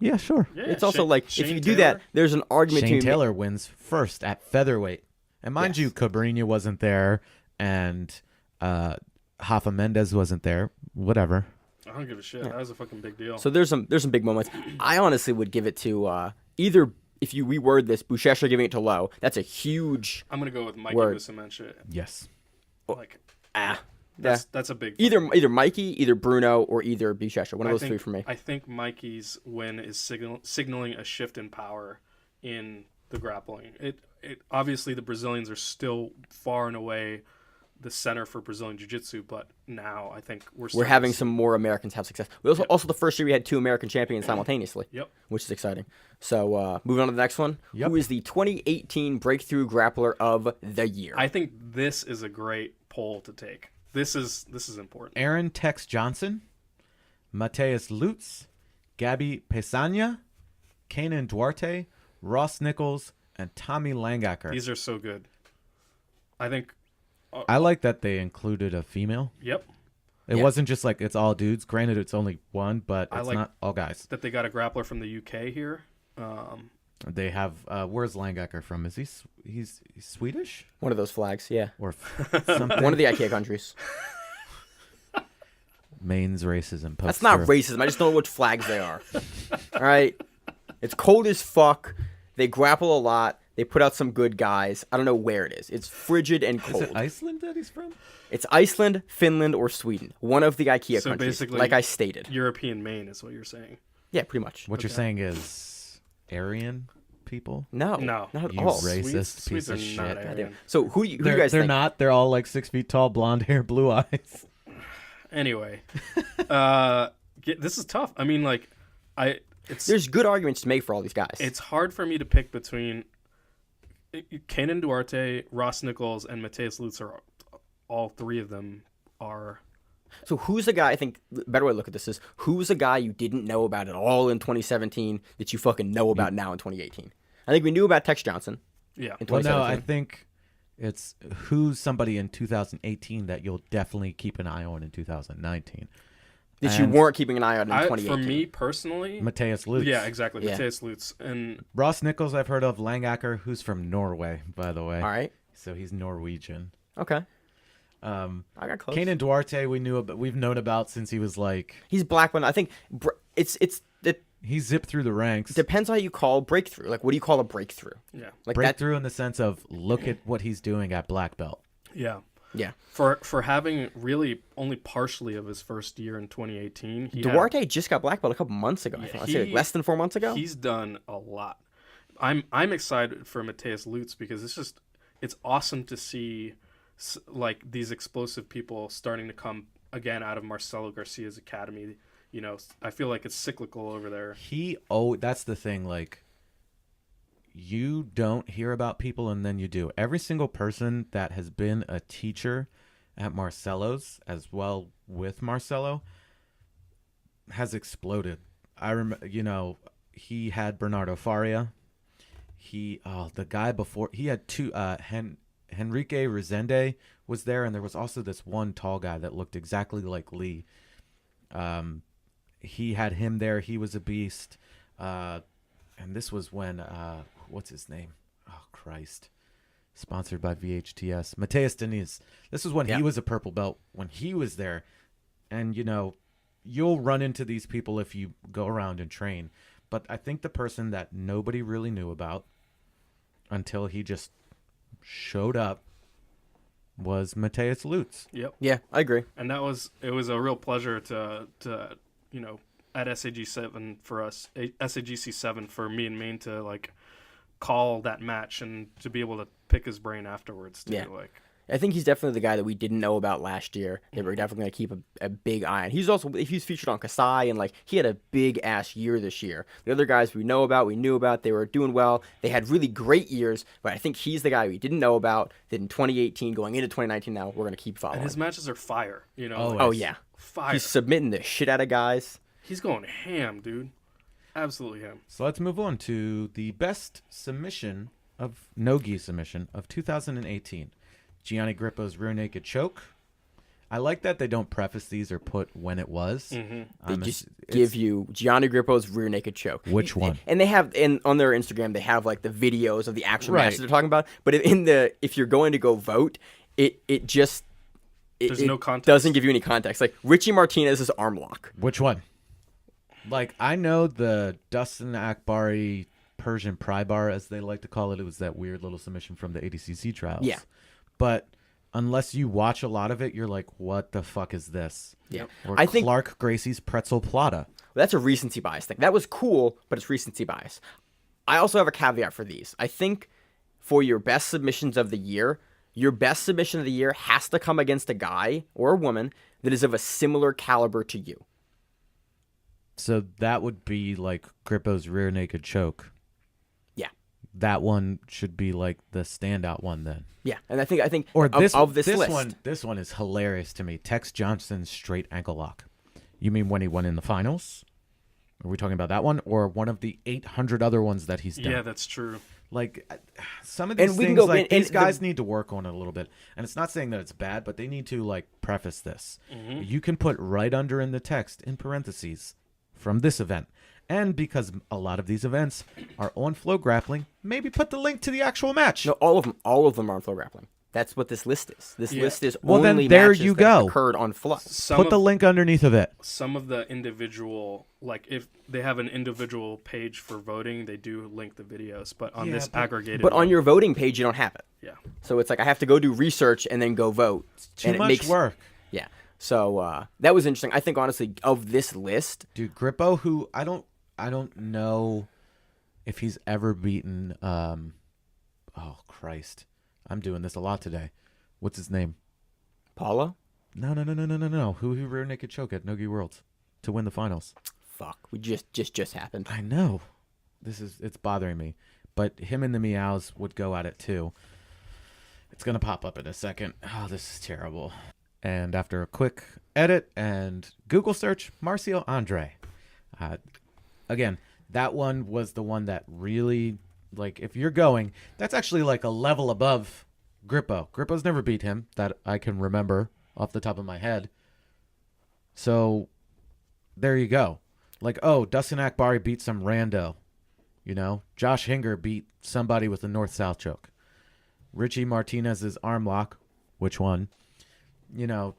Yeah, sure. Yeah, It's also like, if Shane you do that, Taylor. there's an argument Shane to Taylor wins first at featherweight. And mind Yes. you, Cabrinha wasn't there and Rafa Mendez wasn't there. Whatever. I don't give a shit. That was a fucking big deal. So there's some big moments. I honestly would give it to either, if you reword this, Buchecha giving it to Lowe. That's a huge I'm gonna go with Mikey Word. Bustamante. Yes. Like that's a big either Mikey, either Bruno, or either Buchecha. One of those three for me. I think Mikey's win is signaling a shift in power in the grappling. It obviously the Brazilians are still far and away the center for Brazilian Jiu-Jitsu, but now I think We're having some more Americans have success. We also the first year we had 2 American champions simultaneously. Yep. Which is exciting. So moving on to the next one. Yep. Who is the 2018 Breakthrough Grappler of the Year? I think this is a great poll to take. This is important. Aaron Tex Johnson, Mateus Lutz, Gabby Pesanya, Kanan Duarte, Ross Nichols, and Tommy Langacker. These are so good. I think. I like that they included a female. Yep. It Yeah. wasn't just like it's all dudes. Granted, it's only one, but I it's like- not all guys. That they got a grappler from the UK here. They have. Where's Langacker from? Is he's Swedish One of those flags, yeah. or something? One of the IKEA countries. Maine's racism. That's not racism. I just don't know which flags they are. All right. It's cold as fuck. They grapple a lot. They put out some good guys. I don't know where it is. It's frigid and Is cold. it Iceland that he's from? It's Iceland, Finland, or Sweden. One of the IKEA So countries, basically- like I stated. European Maine is what you're saying. Yeah, pretty much. What you're saying is Aryan people? No, No. not at You all. racist Swedes piece of are shit. not Goddamn. Aryan. So who do you They're guys think? not. They're all like 6 feet tall, blonde hair, blue eyes. Anyway, this is tough. I mean, like, There's good arguments to make for all these guys. it's hard for me to pick between Kanan Duarte, Ross Nichols, and Mateus Lutz. Are all three of them are. So who's the guy? I think the better way to look at this is who's the guy you didn't know about at all in 2017 that you fucking know about now in 2018. I think we knew about Tex Johnson Yeah. in Well, 2017. no, I think it's who's somebody in 2018 that you'll definitely keep an eye on in 2019. that you and- weren't keeping an eye on in For 2018. me personally, Mateus Lutz. yeah, exactly. Yeah. Mateus Lutz and Ross Nichols, I've heard of. Langacker, who's from Norway, by the way. All right. So he's Norwegian. Okay. I got close. Kanan Duarte, we've known about since he was like He's black one. I think it he zipped through the ranks. depends how you call breakthrough. Like, what do you call a breakthrough? yeah, Like Breakthrough in the sense of look at what he's doing at black belt. yeah. Yeah. For having really only partially of his first year in 2018, Duarte just got black belt a couple months ago. I think. I'd say like less than 4 months ago. He's done a lot. I'm excited for Mateus Lutz because it's awesome to see like these explosive people starting to come again out of Marcelo Garcia's academy. You know, I feel like it's cyclical over there. That's the thing, like you don't hear about people and then you do. Every single person that has been a teacher at Marcelo's as well with Marcelo has exploded. I remember, he had Bernardo Faria. The guy before, he had two, Henrique Resende was there, and there was also this one tall guy that looked exactly like Lee. He had him there. He was a beast. And this was when, what's his name? Oh, Christ. Sponsored by VHTS. Mateus Diniz. This was when he was a purple belt, when he was there. And, you'll run into these people if you go around and train. But I think the person that nobody really knew about until he just showed up was Mateus Lutz. Yep. Yeah, I agree. And it was a real pleasure to at SAG7 for us, SAGC7 for me and Maine to like call that match and to be able to pick his brain afterwards too. Yeah. Like I think he's definitely the guy that we didn't know about last year. That we're definitely going to keep a big eye on. He's featured on Kasai, and like he had a big ass year this year. The other guys we knew about, they were doing well. They had really great years, but I think he's the guy we didn't know about. That in 2018, going into 2019 now, we're going to keep following. And his matches are fire, you know. Always. Oh yeah, fire. He's submitting the shit out of guys. He's going ham, dude. Absolutely ham. So let's move on to the best submission of no-gi submission of 2018. Gianni Grippo's rear naked choke. I like that they don't preface these or put when it was. They just give you Gianni Grippo's rear naked choke. Which one? And they have, on their Instagram, they have like the videos of the actual Right. matches they're talking about. But if you're going to go vote, it There's no context. doesn't give you any context. Like Richie Martinez's arm lock. Which one? Like, I know the Dustin Akbari Persian pry bar, as they like to call it. It was that weird little submission from the ADCC trials. Yeah. But unless you watch a lot of it, you're like, what the fuck is this? Yeah. Or I think Clark Gracie's pretzel plata. that's a recency bias thing. That was cool, but it's recency bias. I also have a caveat for these. I think for your best submissions of the year, your best submission of the year has to come against a guy or a woman that is of a similar caliber to you. So that would be like Grippo's rear naked choke. Yeah. That one should be like the standout one then. Yeah, and I think Or this of this list. This one is hilarious to me. Tex Johnson's straight ankle lock. You mean when he won in the finals? Are we talking about that one or one of the 800 other ones that he's done? Yeah, that's true. Like some of these And we can things, go like in- these and guys need to work on it a little bit. And it's not saying that it's bad, but they need to like preface this. You can put right under in the text in parentheses from this event. And because a lot of these events are on FloGrappling, maybe put the link to the actual match. No, all of them are on FloGrappling. That's what this list is. This list is Well, then only there matches you that go. occurred on Flow. Put the link underneath of it. Some of the individual, like if they have an individual page for voting, they do link the videos. But on this aggregated, But on one, your voting page, you don't have it. yeah, So it's like I have to go do research and then go vote. Too and it much makes, work. Yeah. So that was interesting. I think honestly of this list, Dude, Grippo, who I don't know if he's ever beaten oh Christ. I'm doing this a lot today. What's his name? Paula. No. Who rear naked choke at Nogi Worlds to win the finals? Fuck. We just happened. I know. It's bothering me. But him and the Meows would go at it too. It's gonna pop up in a second. Oh, this is terrible. And after a quick edit and Google search, Marcio Andre. Again, that one was the one that really, like, if you're going, that's actually like a level above Grippo. Grippo's never beat him that I can remember off the top of my head. So there you go. Like, oh, Dustin Akbari beat some rando. You know, Josh Hinger beat somebody with a north-south choke. Richie Martinez's arm lock, which one? You know,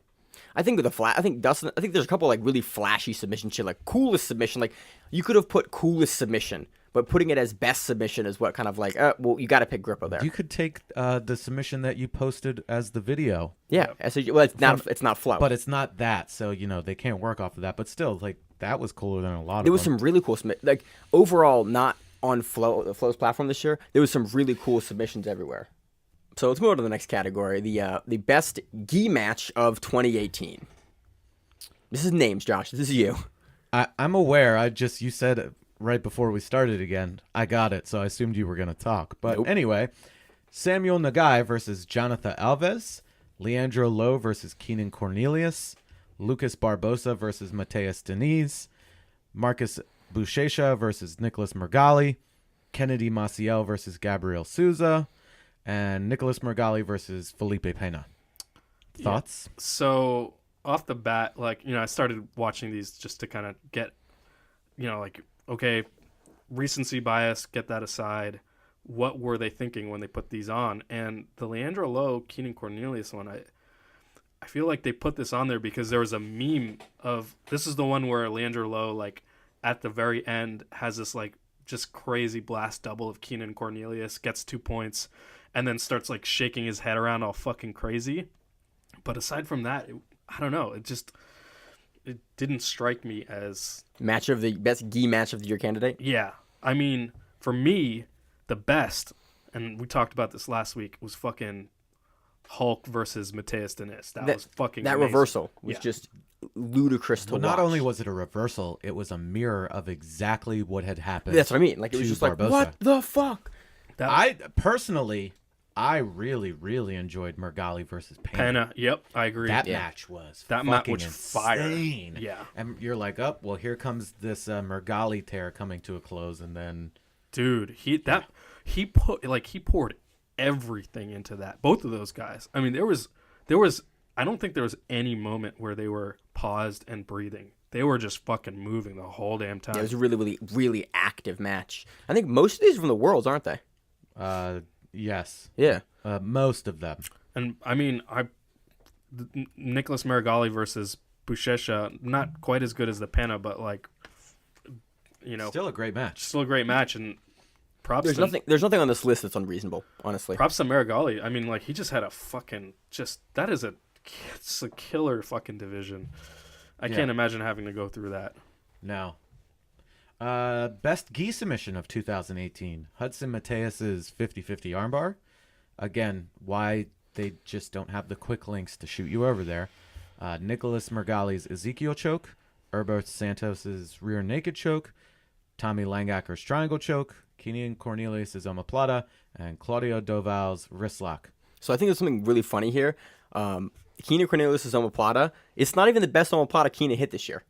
I think Dustin. I think there's a couple like really flashy submission shit, like coolest submission. Like you could have put coolest submission, but putting it as best submission is what kind of like. Well, you got to pick Grippo there. you could take the submission that you posted as the video. Yeah. Well, it's not flow. But it's not that, so, you know, they can't work off of that. But still, like, that was cooler than a lot of them. There was some really cool like overall, not on Flow's platform this year. There was some really cool submissions everywhere. So let's move on to the next category, the best gi match of 2018. This is names, Josh. This is you. I'm aware. You said right before we started again, I got it, so I assumed you were going to talk. But Nope. Anyway, Samuel Nagai versus Jonathan Alves, Leandro Lowe versus Keenan Cornelius, Lucas Barbosa versus Mateus Diniz, Marcus Buchecha versus Nicholas Mergali, Kennedy Maciel versus Gabriel Souza, and Nicholas Mergali versus Felipe Pena. Thoughts? Yeah. So off the bat, like, you know, I started watching these just to kind of get, you know, like, okay, recency bias, get that aside. What were they thinking when they put these on? And the Leandro Lowe, Keenan Cornelius one, I feel like they put this on there because there was a meme of, this is the one where Leandro Lowe, like, at the very end has this, like, just crazy blast double of Keenan Cornelius, gets 2 points, and then starts, like, shaking his head around all fucking crazy. But aside from that, I don't know. It didn't strike me as... Best gi match of the year candidate? Yeah. I mean, for me, the best, and we talked about this last week, was fucking Hulk versus Mateus Denis. That was fucking that amazing. reversal was just ludicrous to Well, watch. not only was it a reversal, it was a mirror of exactly what had happened. That's what I mean. Like, it was to just like, Barbosa. what the fuck? I personally, I really, really enjoyed Mergali versus Pena. Yep, I agree. That match was That match fucking was fire. insane. Yeah. And you're like, oh, well, here comes this Mergali tear coming to a close, and then Dude, he poured everything into that. Both of those guys. I mean, there was I don't think there was any moment where they were paused and breathing. They were just fucking moving the whole damn time. Yeah, it was a really, really, really active match. I think most of these are from the Worlds, aren't they? yes, Yeah. most of them. And I mean, Nicholas Marigali versus Buchecha, not quite as good as the Pena, but like, you know, Still a great match. still a great match. And props. There's nothing on this list that's unreasonable, honestly. Props to Marigali. I mean, like, he just had a fucking it's a killer fucking division. I can't imagine having to go through that. No. Best gi submission of 2018. Hudson Mateus's 50-50 armbar. Again, why they just don't have the quick links to shoot you over there. Nicholas Mergali's Ezekiel choke. Herbert Santos's rear naked choke. Tommy Langacker's triangle choke. Keenan Cornelius's omoplata. And Claudio Doval's wrist lock. So I think there's something really funny here. Keenan Cornelius' omoplata. It's not even the best omoplata Keenan hit this year.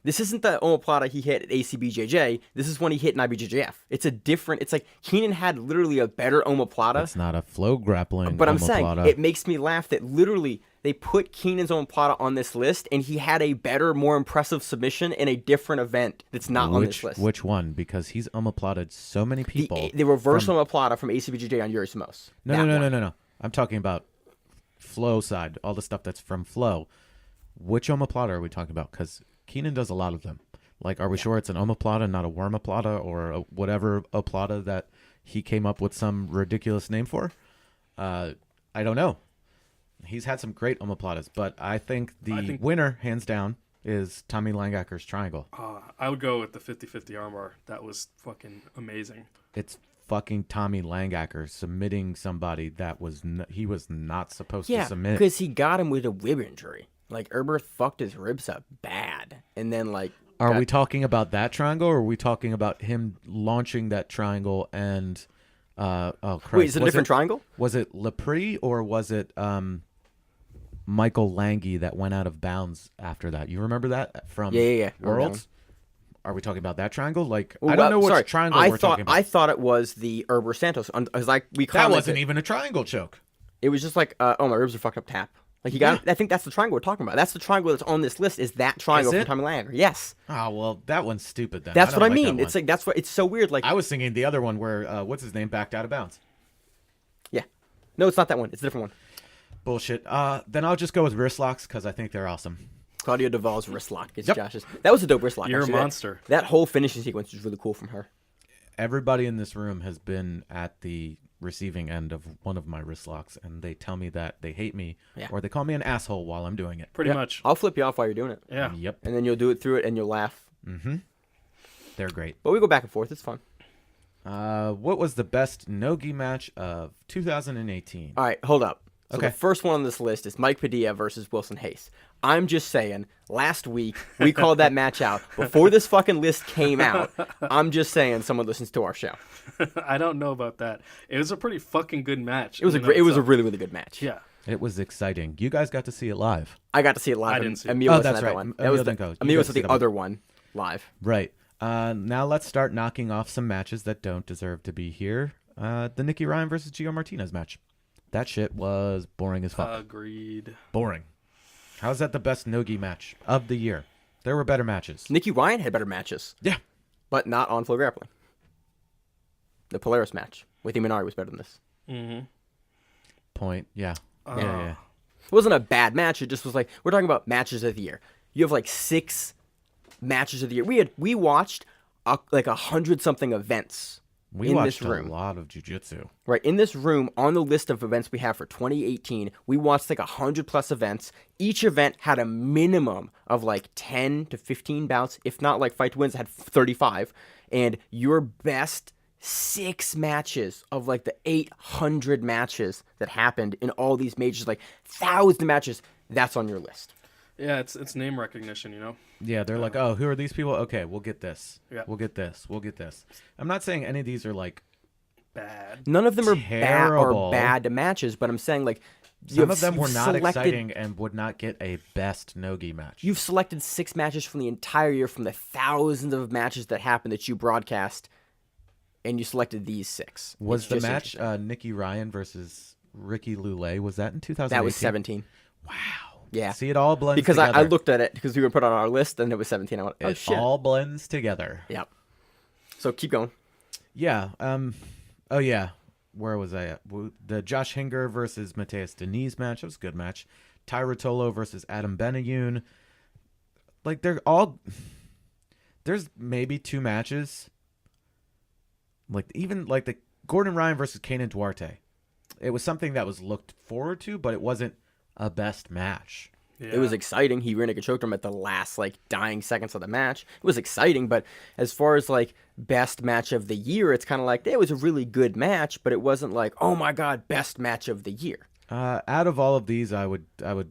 This isn't the omoplata he hit at ACBJJ. This is one he hit in IBJJF. It's like Keenan had literally a better omoplata. It's not a FloGrappling But I'm omoplata. saying, it makes me laugh that literally they put Keenan's omoplata on this list, and he had a better, more impressive submission in a different event that's not on this list. Which one? Because he's omoplated so many people. The reverse omoplata from ACBJJ on Yuri Samos. No. I'm talking about Flow side, all the stuff that's from Flow. Which omoplata are we talking about? Because Keenan does a lot of them. Like, are we sure it's an omoplata, not a wormoplata, or whatever oplata that he came up with some ridiculous name for? I don't know. He's had some great omoplatas, but I think the winner, hands down, is Tommy Langacker's triangle. I would go with the 50-50 armbar. That was fucking amazing. It's fucking Tommy Langacker submitting somebody that he was not supposed to submit. Because he got him with a rib injury. Like, Herbert fucked his ribs up bad. And then, like... Are we talking about that triangle, or are we talking about him launching that triangle and... oh, Christ. Wait, is it a different triangle? Was it Lepre, or was it Michael Lange that went out of bounds after that? You remember that from Worlds? Are we talking about that triangle? Like, I don't know which triangle we're talking about. I thought it was the Herbert Santos. That wasn't even a triangle choke. It was just like, oh, my ribs are fucked up tap. Like, he got. I think that's the triangle we're talking about. That's the triangle that's on this list. Is that triangle from Tommy Langacker? Yes. Oh well, that one's stupid then. That's what I mean. It's like it's so weird. Like, I was thinking the other one where what's his name backed out of bounds. Yeah. No, it's not that one. It's a different one. Bullshit. Then I'll just go with wrist locks because I think they're awesome. Claudia Duvall's wrist lock. It's Josh's. That was a dope wrist lock. You're actually. a monster. That whole finishing sequence was really cool from her. Everybody in this room has been at the receiving end of one of my wrist locks, and they tell me that they hate me or they call me an asshole while I'm doing it. Pretty much. I'll flip you off while you're doing it. Yeah. Yep. And then you'll do it through it, and you'll laugh. Mm-hmm. They're great. But we go back and forth. It's fun. What was the best no-gi match of 2018? All right, hold up. So Okay. the first one on this list is Mike Padilla versus Wilson Hayes. I'm just saying, last week we called that match out. Before this fucking list came out, I'm just saying someone listens to our show. I don't know about that. It was a pretty fucking good match. It was a really, really good match. Yeah. It was exciting. You guys got to see it live. I got to see it live. I didn't see it. Emil wasn't that's at right. that one. Emil didn't go. You Emil got was to at see the that other one live. Right. Now let's start knocking off some matches that don't deserve to be here. The Nicky Ryan versus Gio Martinez match. That shit was boring as fuck. Agreed. Boring. How's that the best no-gi match of the year? There were better matches. Nicky Ryan had better matches. Yeah. But not on FloGrappling. The Polaris match with Imanari was better than this. Mm-hmm. Point. Yeah. Yeah. It wasn't a bad match. It just was like, we're talking about matches of the year. You have like 6 matches of the year. We watched like 100-something events We in watched this room. a lot of jiu-jitsu. Right, in this room, on the list of events we have for 2018, we watched like 100+ events. Each event had a minimum of like 10 to 15 bouts, if not like fight to wins had 35. And your best 6 matches of like the 800 matches that happened in all these majors, like 1,000 matches. That's on your list. Yeah, it's name recognition, you know. Yeah, they're like, oh, who are these people? Okay, we'll get this. Yeah. We'll get this. We'll get this. I'm not saying any of these are like Bad. None of them are terrible. bad matches, but I'm saying like Some of them were not selected, exciting and would not get a best no-gi match. You've selected 6 matches from the entire year from the thousands of matches that happened that you broadcast, and you selected these 6. Was It's the just match interesting. Nikki Ryan versus Ricky Lule, was that in 2018? That was 17. Wow. Yeah. See, it all blends Because together. I looked at it because we were put on our list, and it was 17. I went, oh, It shit. all blends together. Yep. So keep going. Yeah. Oh, yeah. Where was I at? The Josh Hinger versus Mateus Diniz match. That was a good match. Ty Rotolo versus Adam Benayoun. Like, they're all... There's maybe 2 matches. Like, even, like, the Gordon Ryan versus Kanan Duarte. It was something that was looked forward to, but it wasn't a best match. Yeah. It was exciting. He rear naked choked him at the last, like, dying seconds of the match. It was exciting, but as far as, like, best match of the year, it's kind of like, it was a really good match, but it wasn't like, oh my god, best match of the year. Out of all of these, I would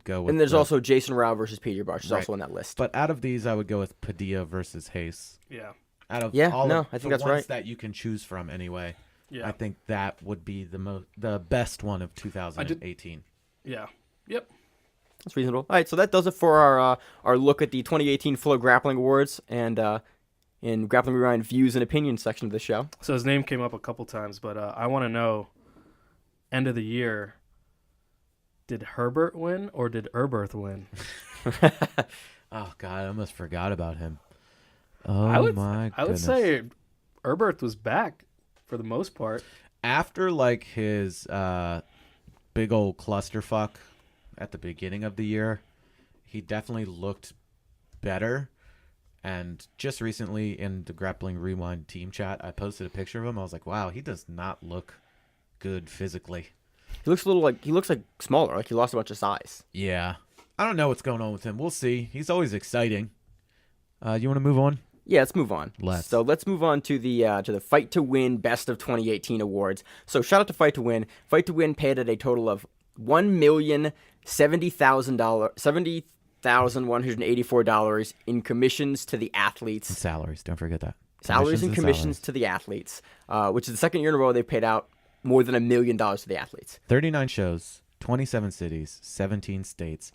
go with... And there's also Jason Rao versus Peter Barch is Right. also on that list. But out of these, I would go with Padilla versus Hayes. Yeah. Out of Yeah, all no, of I think the that's ones right. that you can choose from anyway, Yeah. I think that would be the best one of 2018. Yeah. Yep. That's reasonable. All right, so that does it for our look at the 2018 FloGrappling Awards and in Grappling Rewind views and opinions section of the show. So his name came up a couple times, but I want to know, end of the year, did Herbert win or did Erberth win? Oh God, I almost forgot about him. Oh I would goodness. say Erberth was back for the most part. After like his big old clusterfuck at the beginning of the year, he definitely looked better. And just recently in the Grappling Rewind team chat, I posted a picture of him. I was like, wow, he does not look good physically. He looks like smaller, like he lost a bunch of size. Yeah. I don't know what's going on with him. We'll see. He's always exciting. You want to move on? Yeah, let's move on. Let's. So let's move on to the Fight to Win Best of 2018 awards. So shout out to Fight to Win. Fight to Win paid at a total of $1,070,184 in commissions to the athletes. Salaries. Don't forget that. Salaries and commissions to the athletes, which is the second year in a row they've paid out more than $1 million to the athletes. 39 shows, 27 cities, 17 states,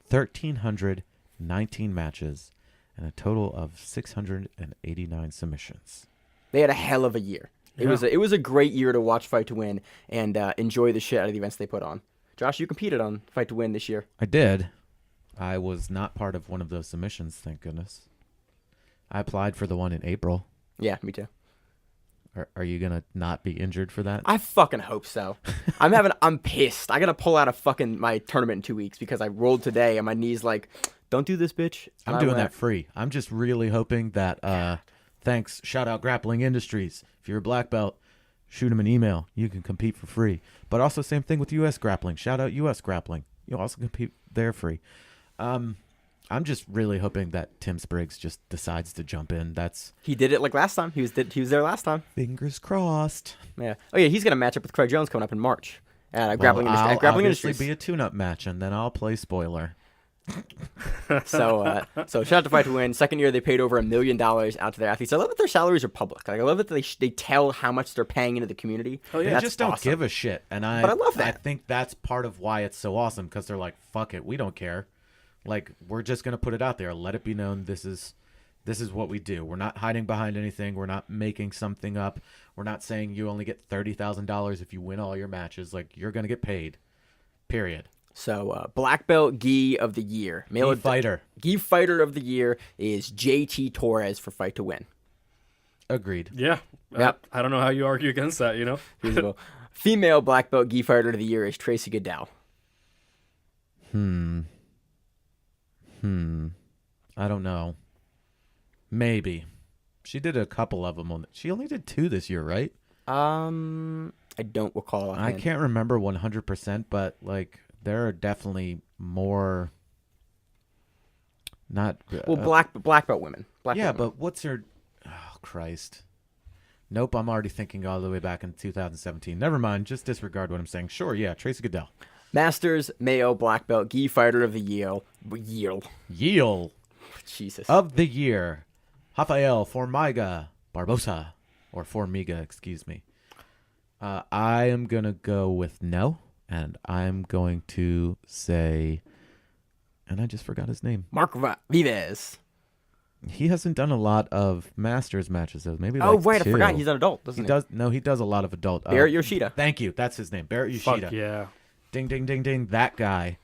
1,319 matches, and a total of 689 submissions. They had a hell of a year. It was a great year to watch Fight to Win and enjoy the shit out of the events they put on. Josh, you competed on Fight to Win this year. I did. I was not part of one of those submissions, thank goodness. I applied for the one in April. Yeah, me too. Are you going to not be injured for that? I fucking hope so. I'm pissed. I gotta pull out my tournament in 2 weeks because I rolled today and my knee's like, don't do this, bitch. And I'm I doing went, that free. I'm just really hoping that, thanks, shout out Grappling Industries. If you're a black belt, shoot them an email. You can compete for free. But also same thing with U.S. Grappling. Shout out U.S. Grappling. You'll also compete there free. I'm just really hoping that Tim Spriggs just decides to jump in. He did it like last time. He was there last time. Fingers crossed. Yeah. Oh yeah, he's gonna match up with Craig Jones coming up in March at Well, Grappling I'll Grappling obviously Industries. be a tune-up match, and then I'll play spoiler. So shout out to Fight to Win. Second year they paid over $1 million out to their athletes. I love that their salaries are public. Like I love that they tell how much they're paying into the community. Oh, yeah. They That's just don't awesome. give a shit, and But I love that. I think that's part of why it's so awesome, because they're like, fuck it, we don't care. Like, we're just gonna put it out there, let it be known this is what we do. We're not hiding behind anything. We're not making something up. We're not saying you only get $30,000 if you win all your matches. Like, you're gonna get paid. Period. So black belt gi of the year, Gi fighter. gi fighter of the year is JT Torres for Fight to Win. Agreed. Yeah. Yep. I don't know how you argue against that, you know? Feasible. Female black belt gi fighter of the year is Tracy Goodell. I don't know. Maybe. She did a couple of them. She only did 2 this year, right? I don't recall. I can't remember 100%, but like there are definitely more. Not Well, black belt women. yeah, but what's her? Oh Christ! Nope, I'm already thinking all the way back in 2017. Never mind, just disregard what I'm saying. Sure, yeah, Tracy Goodell. Masters Mayo Black Belt Gi Fighter of the Year. Yale Jesus. of the year, Rafael Formiga Barbosa, or Formiga, excuse me. I am going to go with no, and I'm going to say, and I just forgot his name. Mark Vives. He hasn't done a lot of Masters matches, though. Maybe Oh, like right, 2. I forgot. He's an adult, doesn't he? Does. No, he does a lot of adult. Barrett Yoshida. Thank you. That's his name. Barrett Yoshida. Fuck yeah. Ding, ding, ding, ding. That guy.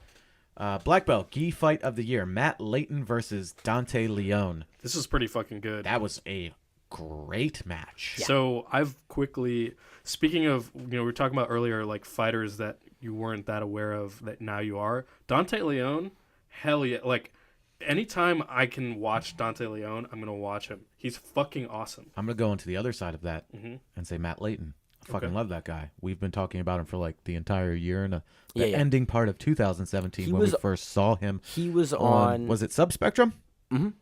Black belt, Gi fight of the year. Matt Layton versus Dante Leone. This is pretty fucking good. That was a great match. Yeah. So I've quickly, speaking of, we were talking about earlier, like fighters that you weren't that aware of that now you are. Dante Leone, hell yeah. Like, anytime I can watch Dante Leone, I'm going to watch him. He's fucking awesome. I'm going to go into the other side of that Mhm. and say Matt Layton. I fucking Okay. love that guy. We've been talking about him for like the entire year and the Yeah. ending part of 2017 He when was- we first saw him He was on, was it Subspectrum?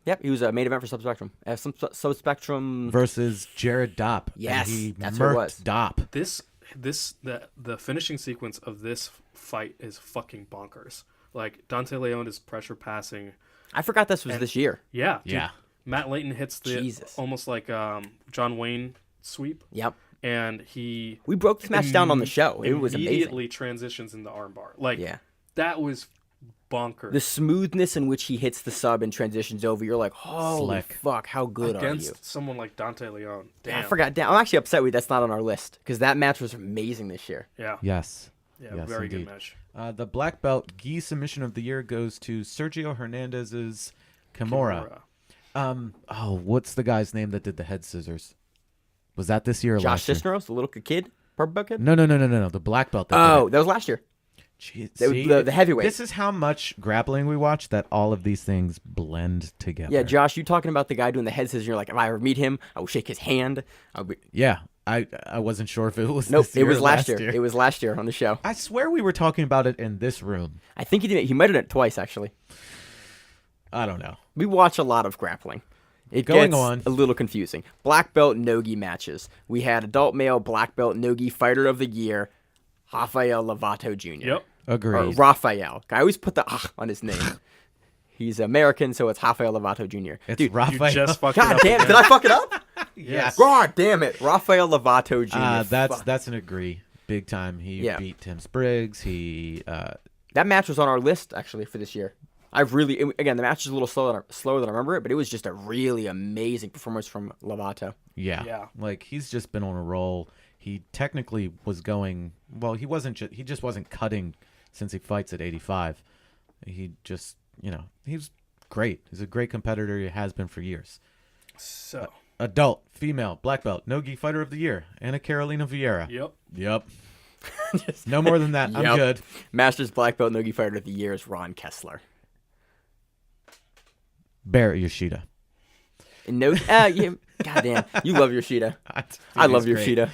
Yep, he was a main event for Subspectrum. Subspectrum. Versus Jared Dopp. Yes, and he that's what it murked was. Dopp. The finishing sequence of this fight is fucking bonkers. Like, Dante Leone is pressure passing. I forgot this was this year. Yeah. Dude, Yeah. Matt Layton hits the Jesus. almost like John Wayne sweep, Yep. and he We broke this match down on the show. It was amazing. immediately transitions into armbar. Like, Yeah. that was bonkers. The smoothness in which he hits the sub and transitions over, you're like, holy Slick. fuck, how good are you? Against someone like Dante Leone. Damn. I forgot. I'm actually upset that's not on our list because that match was amazing this year. Yeah. Yes. Yeah. Yes, Very indeed. good match. The black belt Gi submission of the year goes to Sergio Hernandez's Kimura. What's the guy's name that did the head scissors? Was that this year or Josh last year? Cisneros, the little kid, purple belt kid. No. The black belt. That Oh, did that was last year. it. Jeez, That was see, the heavyweight. This is how much grappling we watch that all of these things blend together. Yeah, Josh, you talking about the guy doing the head scissors? You're like, if I ever meet him, I will shake his hand. Yeah, I wasn't sure if it was. Nope, this it year was or last year. It was last year on the show. I swear we were talking about it in this room. I think he did. He might have done it twice actually. I don't know. We watch a lot of grappling. It Going gets on. a little confusing. Black belt no-gi matches. We had adult male black belt no-gi fighter of the year, Rafael Lovato Jr. Yep. Or Agreed. Raphael. I always put the on his name. He's American, so it's Rafael Lovato Jr. It's You Rafael. just fucked it God up damn it! again. Did I fuck it up? Yes. God damn it! Rafael Lovato Jr. That's an agree. Big time. He Yeah. beat Tim Spriggs. He That match was on our list actually for this year. Again, the match is a little slower than I remember it, but it was just a really amazing performance from Lovato. Yeah. Like he's just been on a roll. He technically was going well. He just wasn't cutting since he fights at 85. He just he's great. He's a great competitor. He has been for years. So. Adult female black belt no-gi fighter of the year, Anna Carolina Vieira. Yep. No more than that. I'm Yep. good. Masters Black Belt No-Gi Fighter of the Year is Ron Kessler. Barrett Yoshida. And goddamn, you love Yoshida. I love Yoshida.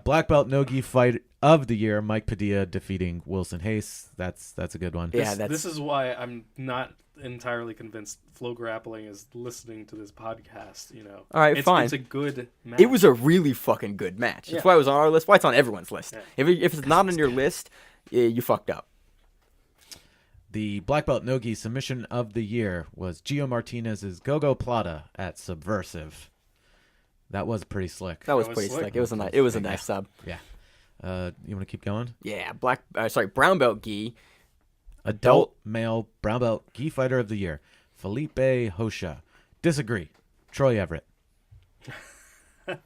Black belt no-gi fight of the year, Mike Padilla defeating Wilson Hayes. That's a good one. Yeah, This is why I'm not entirely convinced FloGrappling is listening to this podcast. All right, fine. It's a good match. It was a really fucking good match. That's why it was on our list. Why it's on everyone's list. Yeah. If it's not on your list, you fucked up. The black belt no-gi submission of the year was Gio Martinez's Gogo Plata at Subversive. That was pretty slick. That was was pretty slick. slick. It was a nice sub. Yeah. You want to keep going? Yeah, brown belt gi. Adult male brown belt gi fighter of the year, Felipe Hosha. Disagree. Troy Everett.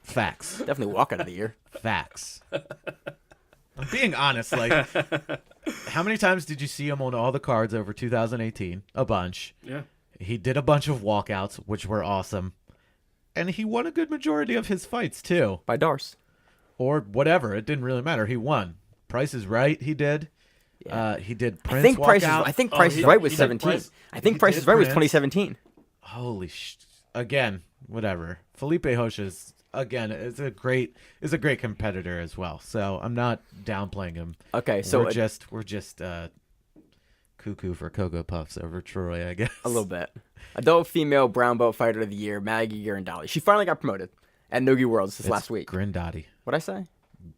Facts. Definitely walkout of the year. Facts. I'm being honest. Like, how many times did you see him on all the cards over 2018? A bunch. Yeah. He did a bunch of walkouts, which were awesome. And he won a good majority of his fights, too. By Darce. Or whatever. It didn't really matter. He won. Price is Right, he did. Yeah. He did I Prince think Price walkout. is Right was he did 17. Price- I think he Price did is Right was Prince. 2017. Holy again, whatever. Felipe Hosha's again is a great competitor as well. So I'm not downplaying him. Okay, so we're just cuckoo for Cocoa Puffs over Troy, I guess. a little bit. Adult female brown belt fighter of the year, Maggie Girandoli. She finally got promoted. at Nogi Worlds this It's last week. Grindotti. What'd I say?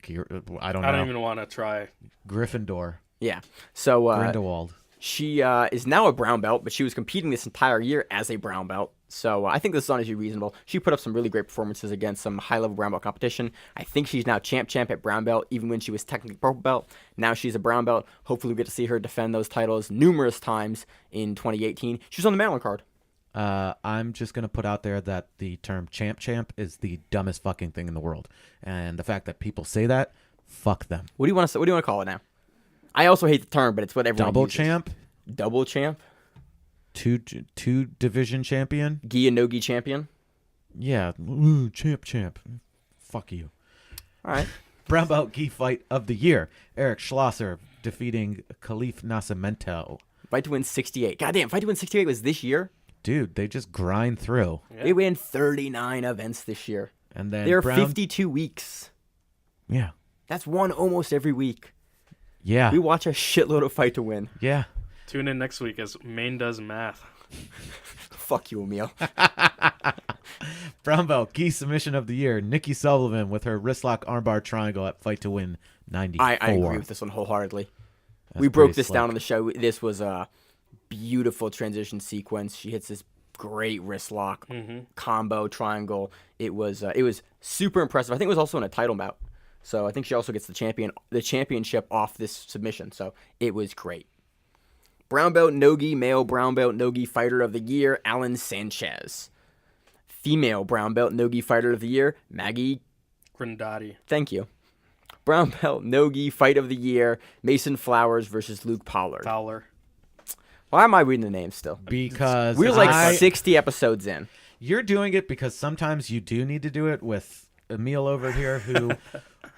I don't know. I don't even want to try. Gryffindor. Yeah. So Grindelwald. she is now a brown belt, but she was competing this entire year as a brown belt. So I think this is honestly reasonable. She put up some really great performances against some high-level brown belt competition. I think she's now champ at brown belt, even when she was technically purple belt. Now she's a brown belt. Hopefully we get to see her defend those titles numerous times in 2018. She was on the Maryland card. I'm just going to put out there that the term champ is the dumbest fucking thing in the world. And the fact that people say that, fuck them. What do you want to call it now? I also hate the term, but it's what everyone Double uses. champ? Double champ? Two division champion? Gi and Nogi champion? Yeah. Ooh, champ. Fuck you. All right. Brown belt gi fight of the year. Eric Schlosser defeating Khalif Nascimento. Fight to win 68. Goddamn, Fight to win 68 was this year? Dude, they just grind through. Yeah. They win 39 events this year. And then There are Brown... 52 weeks. Yeah. That's one almost every week. Yeah. We watch a shitload of Fight to Win. Yeah. Tune in next week as Maine does math. Fuck you, Emil. Brown belt gi submission of the year. Nikki Sullivan with her wrist lock armbar triangle at Fight to Win 94. I agree with this one wholeheartedly. That's We broke pretty this slick. down on the show. This was a beautiful transition sequence. She hits this great wrist lock combo triangle. It was super impressive. I think it was also in a title bout. So I think she also gets the championship off this submission. So it was great. Brown belt Nogi, male brown belt Nogi fighter of the year, Alan Sanchez. Female brown belt Nogi fighter of the year, Maggie. Grindotti. Thank you. Brown belt Nogi fight of the year, Mason Flowers versus Luke Pollard. Fowler. Why am I reading the names still? Because We're like 60 episodes in. You're doing it because sometimes you do need to do it with Emil over here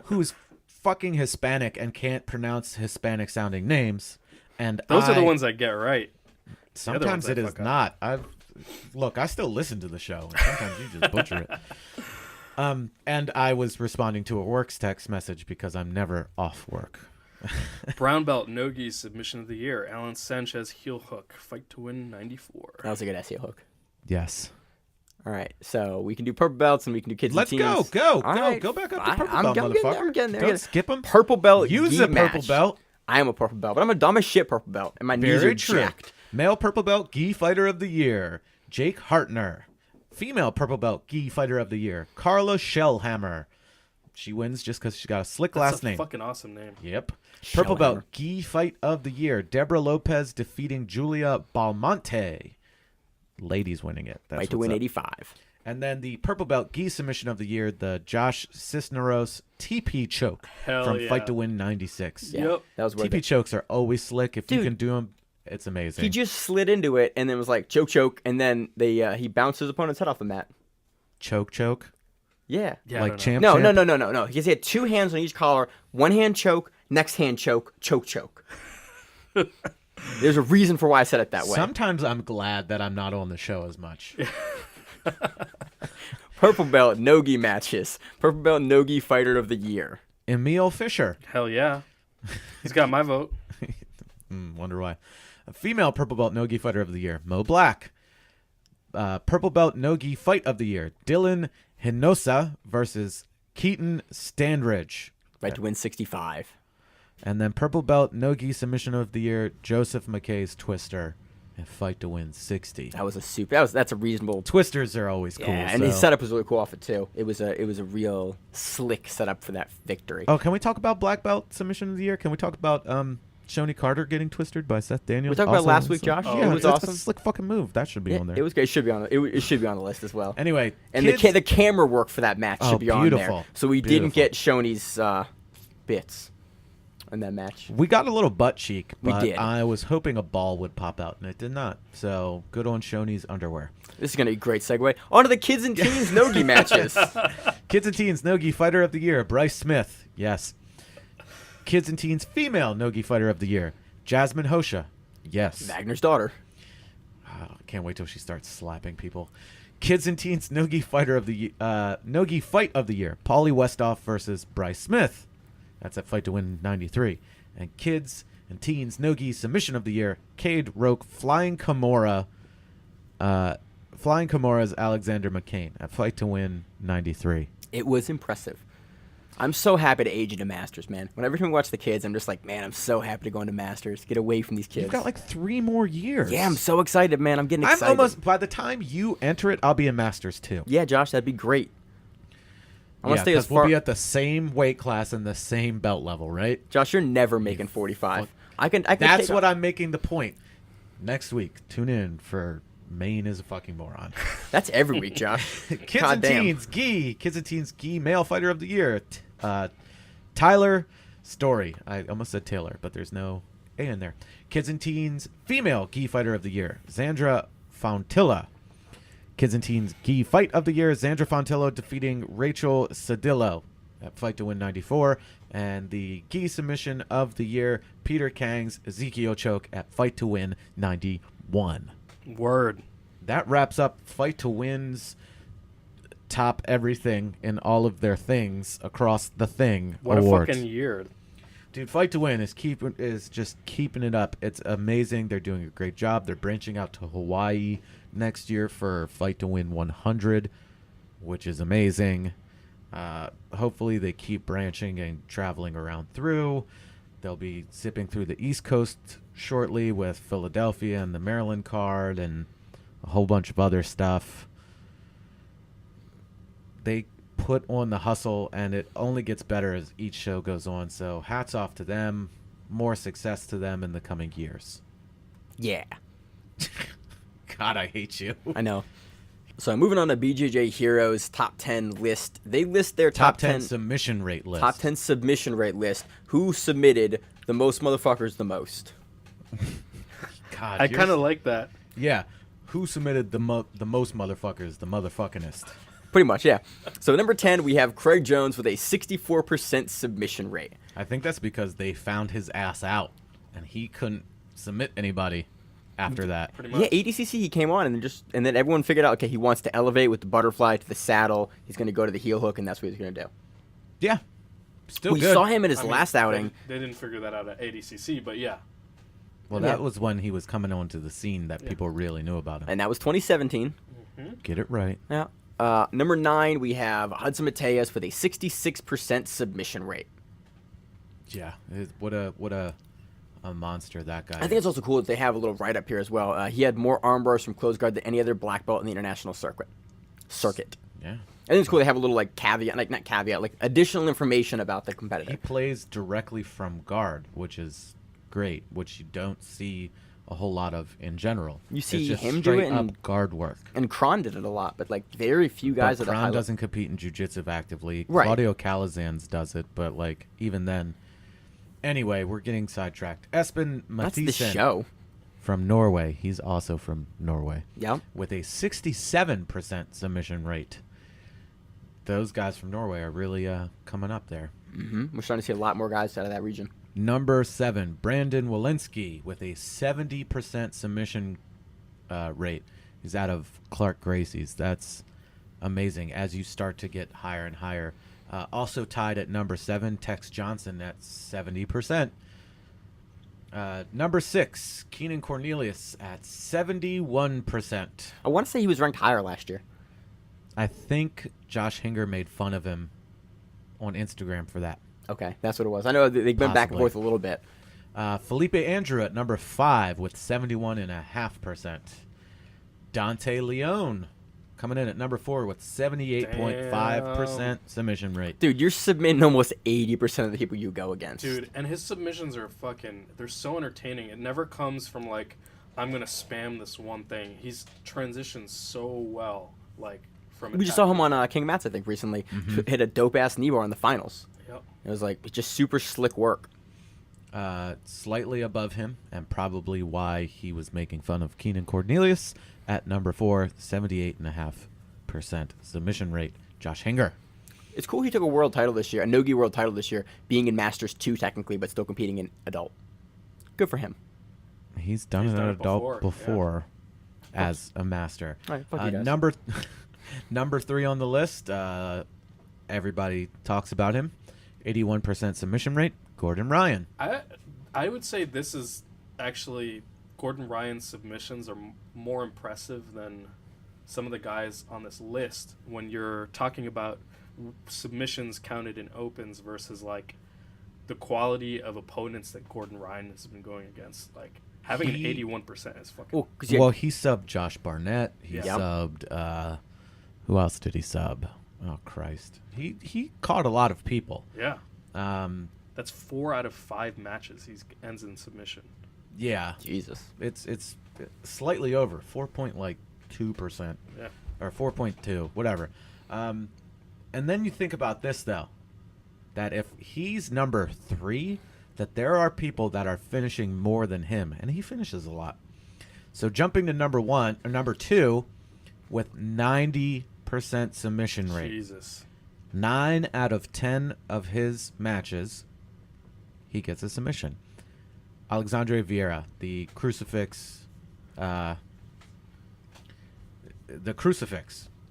who's fucking Hispanic and can't pronounce Hispanic sounding names. And Those are the ones I get right. Sometimes ones it I is fuck up. not. I still listen to the show. And sometimes you just butcher it. And I was responding to a works text message because I'm never off work. Brown belt Nogi submission of the year. Alan Sanchez heel hook. Fight to win 94. That was a good SEO hook. Yes. All right, so we can do purple belts and we can do kids Let's and teens. go. All right, Go back up to fine. purple I'm belt, getting there, motherfucker. I'm getting there. Don't skip them. Purple belt. Use gi a purple match. belt. I am a purple belt, but I'm a shit purple belt, and my knees Very are true. jacked. Male purple belt gi fighter of the year, Jake Hartner. Female purple belt gi fighter of the year, Carla Shellhammer. She wins just because she got a slick That's last a name. fucking awesome name. Yep. Purple belt Shellhammer. gi fight of the year, Deborah Lopez defeating Julia Balmonte. Ladies winning it. That's Fight to what's win up. 85. And then the purple belt gi submission of the year, the Josh Cisneros TP choke Hell from yeah. Fight to Win 96. Yeah, Yep. that was worth TP it. chokes are always slick. If you Dude. can do them, it's amazing. He just slid into it and then was like choke, and then he bounced his opponent's head off the mat. choke. Yeah. Yeah, I Like don't know. champ. No, champ? no. Because he had two hands on each collar. One hand choke, next hand choke. There's a reason for why I said it that way. Sometimes I'm glad that I'm not on the show as much. Purple belt Nogi matches. Purple belt Nogi fighter of the year. Emil Fisher. Hell yeah. He's got my vote. Wonder why. A female purple belt no-gi fighter of the year, Mo Black. Purple belt no-gi fight of the year, Dylan Hinosa versus Keaton Standridge. Fight to win 65. And then purple belt no-gi submission of the year, Joseph McKay's Twister. And fight to win 60. That was a super. That's a reasonable. Twisters are always cool. Yeah, and his so- setup was really cool off it too. It was a real slick setup for that victory. Oh, can we talk about black belt submission of the year? Can we talk about Shoney Carter getting twisted by Seth Daniels? We talked about Also last in week, some- Josh. Yeah, It was that's awesome. a slick fucking move. That should be on there. It was good. It should be on. It should be on the list as well. Anyway, And kids- the camera work for that match Oh, should be on there. beautiful. So we didn't Beautiful. get Shoney's bits in that match. we got a little butt cheek, We but did. I was hoping a ball would pop out, and it did not. So good on Shoney's underwear. This is gonna be a great segue. On to the kids and teens no-gi matches. Kids and Teens No-Gi Fighter of the Year, Bryce Smith. Yes. Kids and Teens Female No-Gi Fighter of the Year, Jasmine Hosha. Yes. Wagner's daughter. Oh, can't wait till she starts slapping people. Kids and Teens No-Gi Fighter of the No-Gi Fight of the Year, Paulie Westhoff versus Bryce Smith. That's at Fight to Win 93. And Kids and Teens No-Gi Submission of the Year, Cade Roke Flying Kimura Flying Kimura's Alexander McCain at Fight to Win 93. It was impressive. I'm so happy to age into Masters, man. Whenever we watch the kids, I'm just like, man, I'm so happy to go into Masters. Get away from these kids. You've got like 3 more years. Yeah, I'm so excited, man. I'm getting excited. I'm almost, by the time you enter it, I'll be in Masters too. Yeah, Josh, that'd be great. I want to stay as we'll far. be at the same weight class and the same belt level, right? Josh, you're never making 45. I can. That's what I'm making the point. Next week, tune in for Maine is a fucking moron. That's every week, Josh. Kids and Teens Gi Male Fighter of the Year. Tyler Story. I almost said Taylor, but there's no A in there. Kids and Teens Female Gi Fighter of the Year. Zandra Fontilla. Kids and Teens Gi Fight of the Year. Zandra Fontillo defeating Rachel Cedillo at Fight to Win 94. And the Gi Submission of the Year, Peter Kang's Ezekiel Choke at Fight to Win 91. Word. That wraps up Fight to Win's top everything in all of their things across the thing What awards. a fucking year. Dude, Fight to Win is just keeping it up. It's amazing. They're doing a great job. They're branching out to Hawaii next year for Fight to Win 100, which is amazing. Hopefully they keep branching and traveling around through. They'll be zipping through the East Coast shortly with Philadelphia and the Maryland card and a whole bunch of other stuff. They put on the hustle, and it only gets better as each show goes on. So hats off to them. More success to them in the coming years. Yeah. God, I hate you. I know. So moving on to BJJ Heroes top 10 list. They list their Top 10 submission rate list. Top 10 submission rate list. Who submitted the most motherfuckers the most? God, I kind of like that. Yeah. Who submitted the most motherfuckers, the motherfuckingest? Pretty much, yeah. So number 10, we have Craig Jones with a 64% submission rate. I think that's because they found his ass out, and he couldn't submit anybody after that. Pretty much. Yeah, ADCC, he came on, and then everyone figured out, okay, he wants to elevate with the butterfly to the saddle. He's going to go to the heel hook, and that's what he's going to do. Yeah. Still We good. saw him in his last outing. They didn't figure that out at ADCC, but yeah. Well, that was when he was coming onto the scene that people really knew about him. And that was 2017. Get it right. Yeah. Number 9, we have Hudson Mateus with a 66% submission rate. Yeah. What a monster that guy I think it's also cool that they have a little write-up here as well. He had more arm bars from close guard than any other black belt in the international circuit. Yeah. I think it's cool they have a little, like, caveat, like, not caveat, like, additional information about the competitor. He plays directly from guard, which is great, which you don't see a whole lot of in general. You see it's just him do straight it, up and guard work. And Kron did it a lot, but, like, very few guys But at the high Kron level. doesn't compete in jiu-jitsu actively. Right. Claudio Calazans does it, but, like, even then. Anyway, we're getting sidetracked. Espen That's the Mathisen show. from Norway. He's also from Norway. Yeah. With a 67% submission rate. Those guys from Norway are really coming up there. We're starting to see a lot more guys out of that region. Number 7, Brandon Walensky with a 70% submission rate. He's out of Clark Gracie's. That's amazing as you start to get higher and higher. Also tied at number 7, Tex Johnson at 70%. Number 6, Keenan Cornelius at 71%. I want to say he was ranked higher last year. I think Josh Hinger made fun of him on Instagram for that. Okay, that's what it was. I know they've been back and Possibly. forth a little bit. Felipe Andrew at number 5 with 71.5%. Dante Leone coming in at number 4 with 78.5% submission rate. Dude, you're submitting almost 80% of the people you go against. Dude, and his submissions are they're so entertaining. It never comes from, like, I'm going to spam this one thing. He's transitioned so well, like, from We just saw him on King Mats, I think, recently. Hit a dope-ass knee bar in the finals. Yep. It was, like, just super slick work. Slightly above him, and probably why he was making fun of Keenan Cornelius at number 4, 78.5% submission rate. Josh Hinger. It's cool he took a world title this year, a no-gi world title this year, being in Masters 2 technically, but still competing in adult. Good for him. He's done an adult before as a master. All right, fuck you guys. Number 3 on the list, everybody talks about him. 81% submission rate, Gordon Ryan. I would say this is actually Gordon Ryan's submissions are more impressive than some of the guys on this list, when you're talking about submissions counted in opens versus like the quality of opponents that Gordon Ryan has been going against, like having an 81% is fucking. Well, he subbed Josh Barnett. He Yep. subbed. Who else did he sub? Oh Christ! He caught a lot of people. Yeah. Um, That's 4 out of 5 matches he ends in submission. yeah, Jesus. it's slightly over 4.2%. Yeah. Or 4.2, whatever. And then you think about this though, that if he's number 3, that there are people that are finishing more than him, and he finishes a lot. So jumping to number 2, with 90% submission rate. Jesus. 9 out of 10 of his matches, he gets a submission. Alexandre Vieira, the crucifix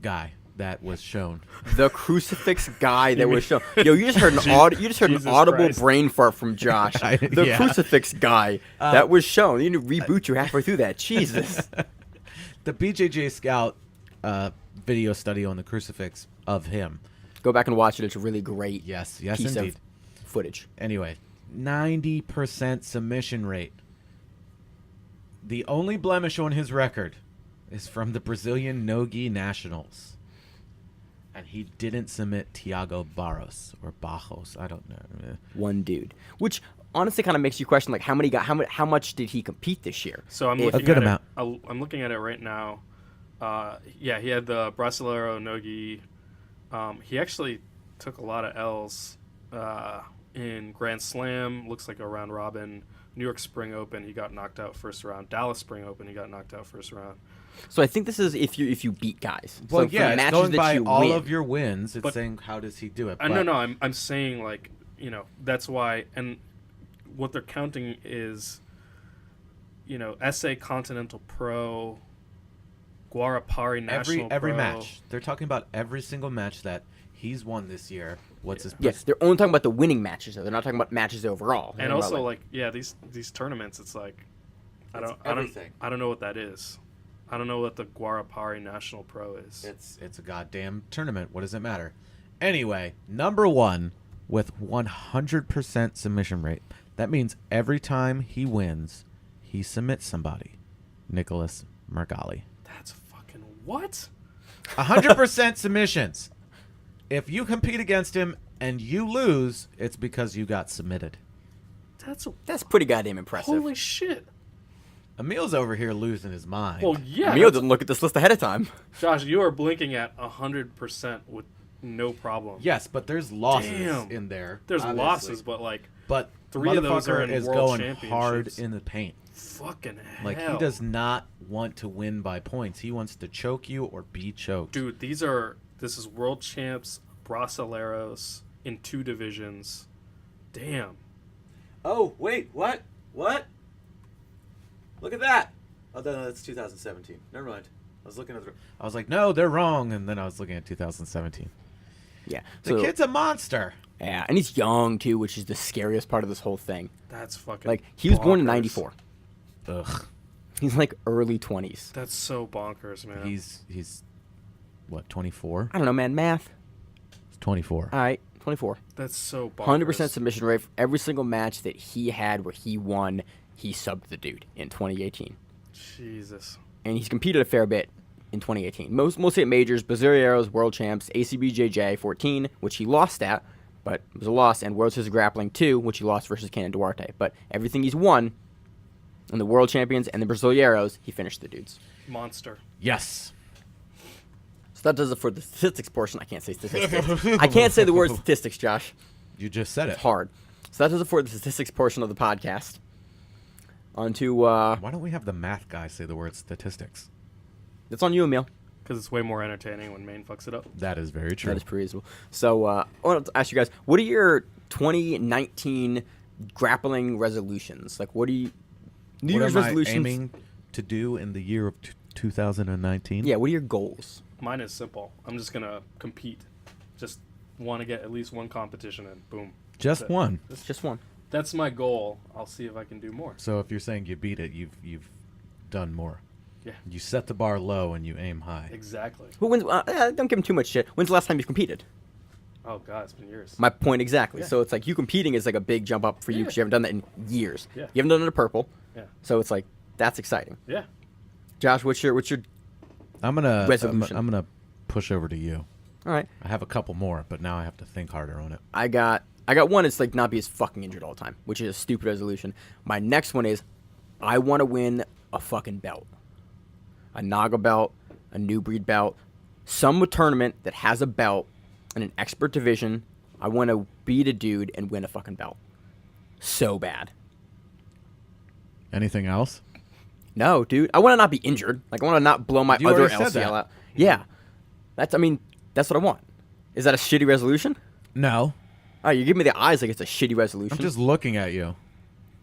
guy that was shown. The crucifix guy that was shown. Yo, you just heard an Jesus audible Christ. brain fart from Josh. The Yeah. crucifix guy that was shown. You need to reboot you halfway through that. Jesus. The BJJ Scout video study on the crucifix of him. Go back and watch it. It's a really great Yes, piece indeed. of footage. Anyway, 90% submission rate. The only blemish on his record is from the Brazilian Nogi Nationals. And he didn't submit Thiago Barros or Bajos. I don't know. One dude, which honestly kind of makes you question like how much did he compete this year? So I'm If- looking good at amount. it. I'm looking at it right now. Yeah, he had the Brasileiro Nogi. He actually took a lot of L's in Grand Slam. Looks like a round robin. New York Spring Open, he got knocked out first round. Dallas Spring Open, he got knocked out first round. So I think this is if you beat guys. Well, so for yeah, it's matches going that by you all win, of your wins. It's But- saying how does he do it. No, I'm saying like, you know, that's why, and what they're counting is, you know, SA Continental Pro, Guarapari National every Pro. match. They're talking about every single match that he's won this year. What's his Yes, they're only talking about the winning matches. Though. They're not talking about matches overall. They're And talking also about, like, yeah, these tournaments, it's like, I It's don't everything. I don't know what that is. I don't know what the Guarapari National Pro is. It's a goddamn tournament. What does it matter? Anyway, number 1 with 100% submission rate. That means every time he wins, he submits somebody. Nicholas Mergali. That's fucking what? 100% submissions. If you compete against him and you lose, it's because you got submitted. that's pretty goddamn impressive. Holy shit. Emil's over here losing his mind. Well, yeah. Emil that's- didn't look at this list ahead of time. Josh, you are blinking at 100% with no problem. Yes, but there's losses Damn. in there. There's obviously. losses, but like, But 3 of those are motherfucker in is world going championships. hard in the paint. fucking hell. Like, he does not want to win by points. He wants to choke you or be choked. Dude, this is world champs, Brasileiros in 2 divisions. Damn. Oh, wait, what? What? Look at that. Oh, no, that's 2017. Never mind. I was looking at I was like, no, they're wrong. And then I was looking at 2017. Yeah. The So, kid's a monster. yeah, and he's young too, which is the scariest part of this whole thing. That's fucking Like he was born in bonkers. '94. Ugh. He's like early 20s. That's so bonkers, man. He's what, 24? I don't know, man. Math. He's 24. All right, 24. That's so bonkers. 100% submission rate for every single match that he had where he won. He subbed the dude in 2018, Jesus. and he's competed a fair bit in 2018. Mostly at majors, Brasileiros, World Champs, ACBJJ 14, which he lost at, but it was a loss, and World Series Grappling 2, which he lost versus Kenan Duarte. But everything he's won, and the World Champions and the Brasileiros, he finished the dudes. Monster. Yes. So that does it for the statistics portion. I can't say statistics. I can't say the word statistics, Josh. You just said it. It's hard. So that does it for the statistics portion of the podcast. On to, Why don't we have the math guy say the word statistics? it's on you, Emil. Because it's way more entertaining when Maine fucks it up. That is very true. That is pretty reasonable. So I want to ask you guys, what are your 2019 grappling resolutions? Like, what are you... New What Year's am I resolutions? aiming to do in the year of 2019? Yeah, what are your goals? Mine is simple. I'm just going to compete. Just want to get at least one competition in. Boom. Just That's it. one. Just one. That's my goal. I'll see if I can do more. So if you're saying you beat it, you've done more. Yeah. You set the bar low and you aim high. Exactly. Don't give him too much shit. When's the last time you've competed? Oh God, it's been years. My point exactly. Yeah. So it's like you competing is like a big jump up for you because you haven't done that in years. Yeah. You haven't done it at purple. Yeah. So it's like that's exciting. Yeah. Josh, what's your I'm gonna resolution? I'm gonna push over to you. All right. I have a couple more, but now I have to think harder on it. I got one. It's like not be as fucking injured all the time, which is a stupid resolution. My next one is I want to win a fucking belt, a Naga belt, a new breed belt, some tournament that has a belt in an expert division. I want to beat a dude and win a fucking belt. So bad. Anything else? No, dude. I want to not be injured. Like I want to not blow my You other already said LCL that. out. Yeah. That's what I want. Is that a shitty resolution? No. Oh, you give me the eyes like it's a shitty resolution. I'm just looking at you. All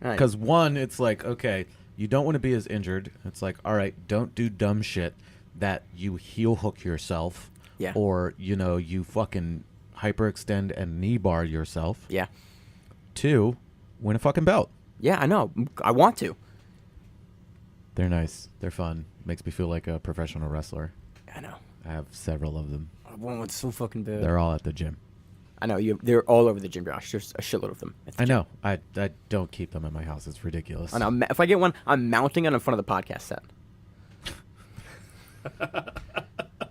right. Because one, it's like, okay, you don't want to be as injured. It's like, all right, don't do dumb shit that you heel hook yourself. Yeah. Or, you fucking hyperextend and knee bar yourself. Yeah. 2, win a fucking belt. Yeah, I know. I want to. They're nice. They're fun. Makes me feel like a professional wrestler. I know. I have several of them. I want so fucking bad. They're all at the gym. I know. They're all over the gym, Josh. There's a shitload of them. I know. I don't keep them in my house. It's ridiculous. I know. If I get one, I'm mounting it in front of the podcast set.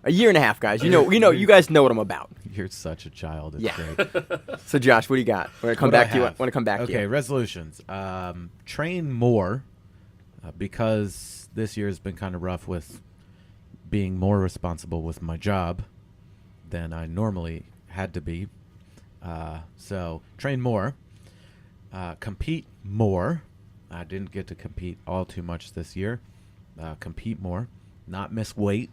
A year and a half, guys. You guys know what I'm about. You're such a child. It's Yeah. great. So, Josh, what do you got? Want to come back to you? Want to come back to Okay, you? resolutions. Train more because this year has been kind of rough with being more responsible with my job than I normally had to be. So train more. Compete more. I didn't get to compete all too much this year. Compete more. Not miss weight.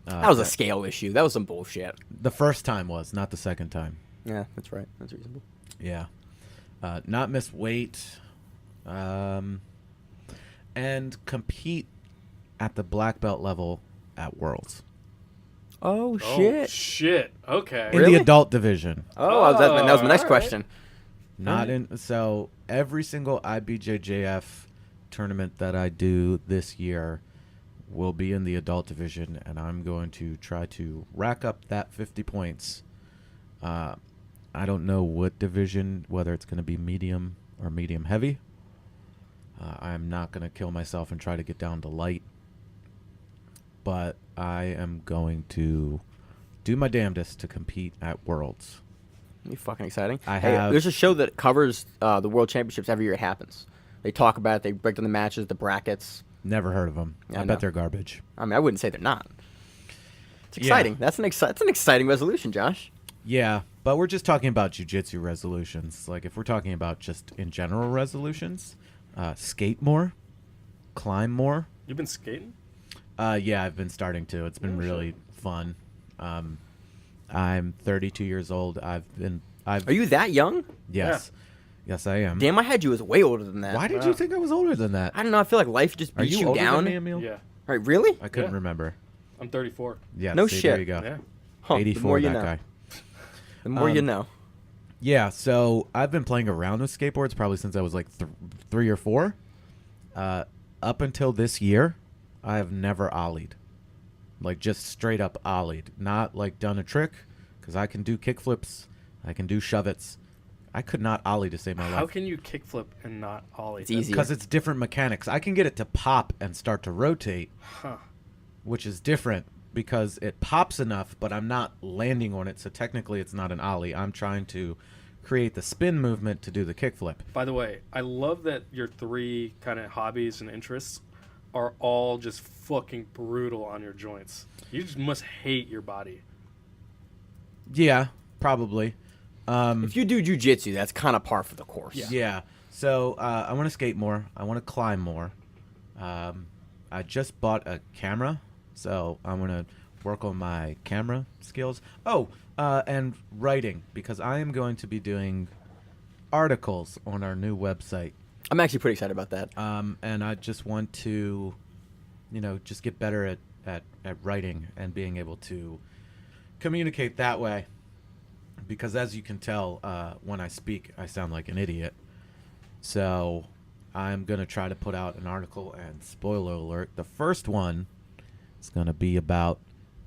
That was a scale issue. That was some bullshit. The first time was, not the second time. Yeah, that's right. That's reasonable. Yeah. Not miss weight. And compete at the black belt level at Worlds. Oh, Oh, shit. shit. Okay. In Really? the adult division. Oh, that was my next all right. question. Not in. So every single IBJJF tournament that I do this year will be in the adult division, and I'm going to try to rack up that 50 points. I don't know what division, whether it's going to be medium or medium heavy. I'm not going to kill myself and try to get down to light, but I am going to do my damnedest to compete at Worlds. Be fucking exciting. I Hey, have- there's a show that covers the World Championships every year it happens. They talk about it. They break down the matches, the brackets. Never heard of them. Yeah, I I bet know. they're garbage. I mean, I wouldn't say they're not. It's Yeah. exciting. That's an exciting resolution, Josh. Yeah, but we're just talking about jiu-jitsu resolutions. Like, if we're talking about just in general resolutions, skate more, climb more. You've been skating? Yeah, I've been starting to. It's been really fun. I'm 32 years old. Are you that young? Yes. Yes, I am. Damn, I had you as way older than that. Why did you think I was older than that? I don't know. I feel like life just Are beats you you older down. than me, Emil? Yeah. Right? Really? I couldn't Yeah. remember. I'm 34. Yeah, No see, shit. There you go. Yeah. Huh, the 84, more you that know. guy. The more you Um, know. Yeah, so I've been playing around with skateboards probably since I was like 3 or 4. Up until this year, I have never ollied. Like, just straight up ollied. Not, like, done a trick, because I can do kickflips. I can do shove-its. I could not ollie to save my How life. can you kickflip and not ollie? It's easy. Because it's different mechanics. I can get it to pop and start to rotate, Huh. which is different because it pops enough, but I'm not landing on it, so technically it's not an ollie. I'm trying to create the spin movement to do the kickflip. By the way, I love that your 3 kind of hobbies and interests are all just fucking brutal on your joints. You just must hate your body. Yeah, probably. If you do jujitsu, that's kind of par for the course. Yeah. So I want to skate more. I want to climb more. I just bought a camera, so I'm going to work on my camera skills. Oh, and writing, because I am going to be doing articles on our new website. I'm actually pretty excited about that. And I just want to, just get better at writing and being able to communicate that way. Because as you can tell, when I speak, I sound like an idiot. So I'm going to try to put out an article, and spoiler alert, the first one is going to be about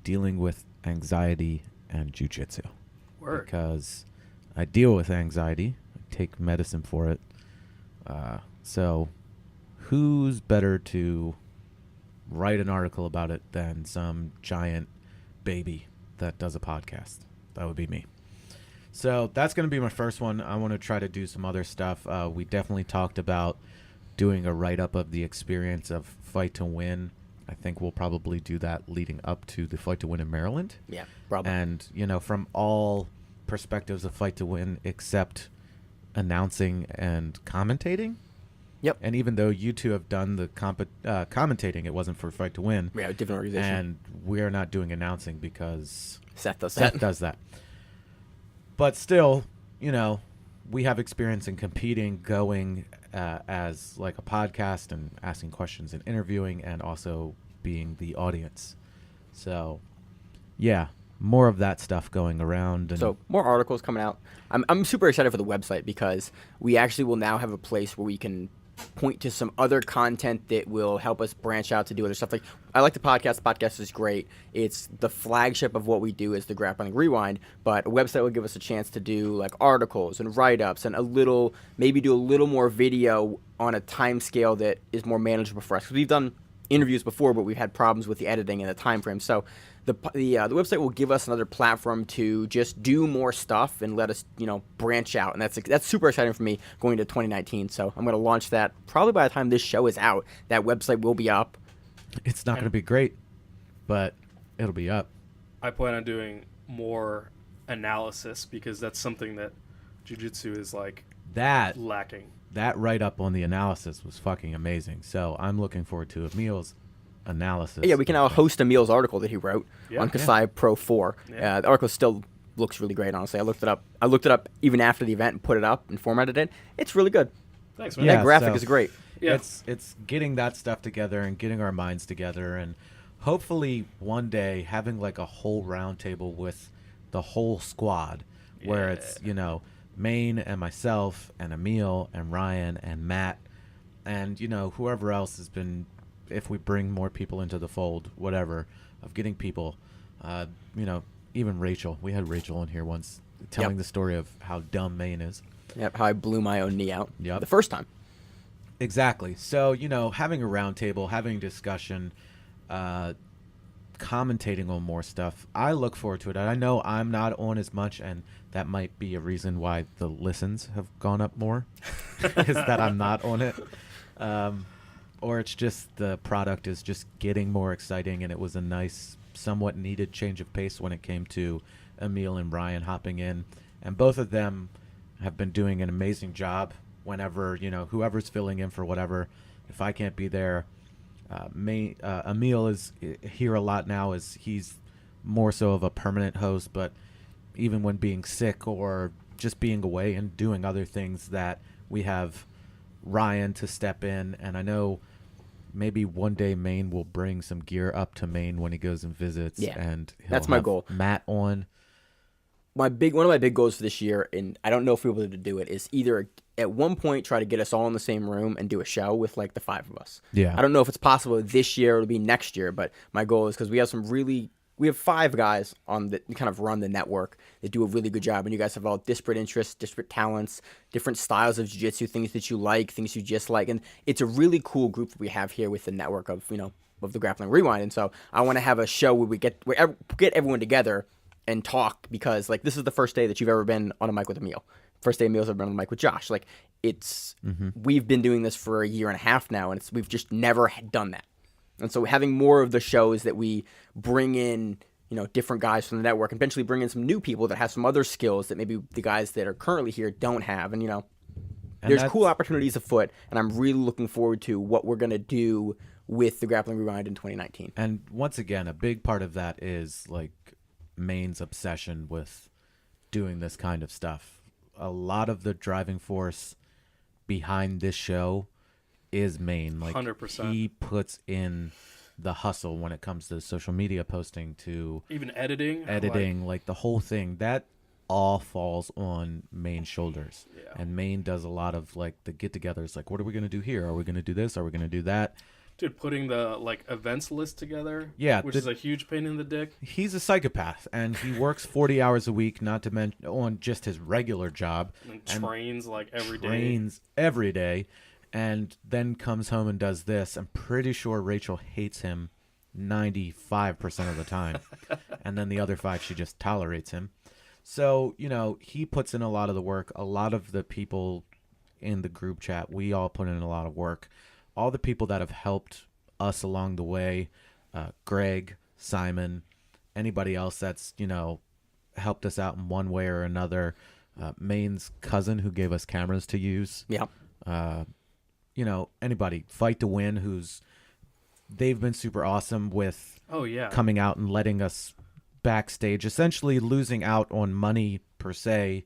dealing with anxiety and jiu-jitsu. Word. Because I deal with anxiety. I take medicine for it. So who's better to write an article about it than some giant baby that does a podcast? That would be me. So that's going to be my first one. I want to try to do some other stuff. We definitely talked about doing a write-up of the experience of Fight to Win. I think we'll probably do that leading up to the Fight to Win in Maryland. Yeah, probably. And, from all perspectives of Fight to Win except announcing and commentating. Yep. And even though you two have done the commentating, it wasn't for Fight to Win. Yeah, different organization. And we're not doing announcing because Seth does Seth that. does that. But still, we have experience in competing, going as like a podcast and asking questions and interviewing, and also being the audience. So, yeah, more of that stuff going around. And So more articles coming out. I'm super excited for the website because we actually will now have a place where we can point to some other content that will help us branch out to do other stuff. Like, I like the podcast. The podcast is great. It's the flagship of what we do is the Grappling Rewind, but a website will give us a chance to do like articles and write-ups and maybe do a little more video on a time scale that is more manageable for us. Because we've done interviews before, but we've had problems with the editing and the time frame. So the website will give us another platform to just do more stuff and let us, branch out. And that's super exciting for me going to 2019. So I'm going to launch that probably by the time this show is out. That website will be up. it's not going to be great, but it'll be up. I plan on doing more analysis because that's something that jiu-jitsu is like lacking. That write-up on the analysis was fucking amazing. So I'm looking forward to Emil's analysis. Yeah, we can now host Emil's article that he wrote on Kasai Pro 4. Yeah. The article still looks really great, honestly. I looked it up even after the event and put it up and formatted it. It's really good. Thanks, man. Yeah, That graphic so- is great. Yeah. It's getting that stuff together and getting our minds together, and hopefully one day having like a whole round table with the whole squad where it's, Maine and myself and Emil and Ryan and Matt and, whoever else has been, if we bring more people into the fold, whatever, of getting people, even Rachel. We had Rachel in here once telling the story of how dumb Maine is. Yep, how I blew my own knee out Yep. the first time. Exactly. So, having a round table, having discussion, commentating on more stuff, I look forward to it. I know I'm not on as much, and that might be a reason why the listens have gone up more, is that I'm not on it. Or it's just the product is just getting more exciting, and it was a nice, somewhat needed change of pace when it came to Emil and Brian hopping in. And both of them have been doing an amazing job whenever, whoever's filling in for whatever. If I can't be there, Emil is here a lot now as he's more so of a permanent host, but even when being sick or just being away and doing other things, that we have Ryan to step in. And I know maybe one day Maine will bring some gear up to Maine when he goes and visits. Yeah, and that's my have goal. Matt on. One of my big goals for this year, and I don't know if we'll be able to do it, is either at one point try to get us all in the same room and do a show with like the 5 of us. Yeah. I don't know if it's possible this year or it'll be next year, but my goal is because we have 5 guys that kind of run the network that do a really good job, and you guys have all disparate interests, disparate talents, different styles of jiu-jitsu, things that you like, things you just like, and it's a really cool group that we have here with the network of of the Grappling Rewind. And so I want to have a show where we get everyone together and talk, because like this is the first day that you've ever been on a mic with Emil. First day Emil's ever been on the mic with Josh. Like we've been doing this for a year and a half now, and we've just never done that. And so having more of the shows that we bring in, different guys from the network, and eventually bring in some new people that have some other skills that maybe the guys that are currently here don't have. And, there's cool opportunities afoot, and I'm really looking forward to what we're going to do with the Grappling Rewind in 2019. And once again, a big part of that is like Maine's obsession with doing this kind of stuff. A lot of the driving force behind this show is Maine. Like 100%. He puts in the hustle when it comes to social media posting, to Even editing. like the whole thing. That all falls on Maine's shoulders. Yeah. And Maine does a lot of like the get-togethers. Like, what are we gonna do here? Are we gonna do this? Are we gonna do that? Dude, putting the like events list together, Yeah, which is a huge pain in the dick. He's a psychopath, and he works 40 hours a week, not to mention on just his regular job. And trains like every day. Trains every day, and then comes home and does this. I'm pretty sure Rachel hates him 95% of the time, and then the other 5 she just tolerates him. So, you know, he puts in a lot of the work. A lot of the people in the group chat, we all put in a lot of work. All the people that have helped us along the way, Greg, Simon, anybody else that's, you know, helped us out in one way or another. Maine's cousin who gave us cameras to use. Yeah. You know, anybody, Fight to Win, they've been super awesome with coming out and letting us backstage, essentially losing out on money per se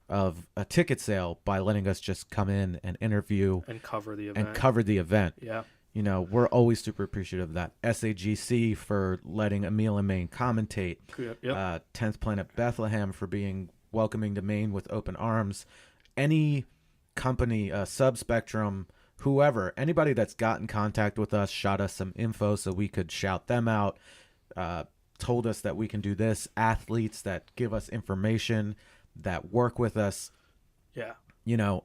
of a ticket sale by letting us just come in and interview and cover the event. Yeah. You know, we're always super appreciative of that. SAGC for letting Emil and Maine commentate. Yep. 10th Planet Bethlehem for being welcoming to Maine with open arms. Any company, Subspectrum, whoever, anybody that's got in contact with us, shot us some info so we could shout them out, told us that we can do this, athletes that give us information, that work with us. Yeah. You know,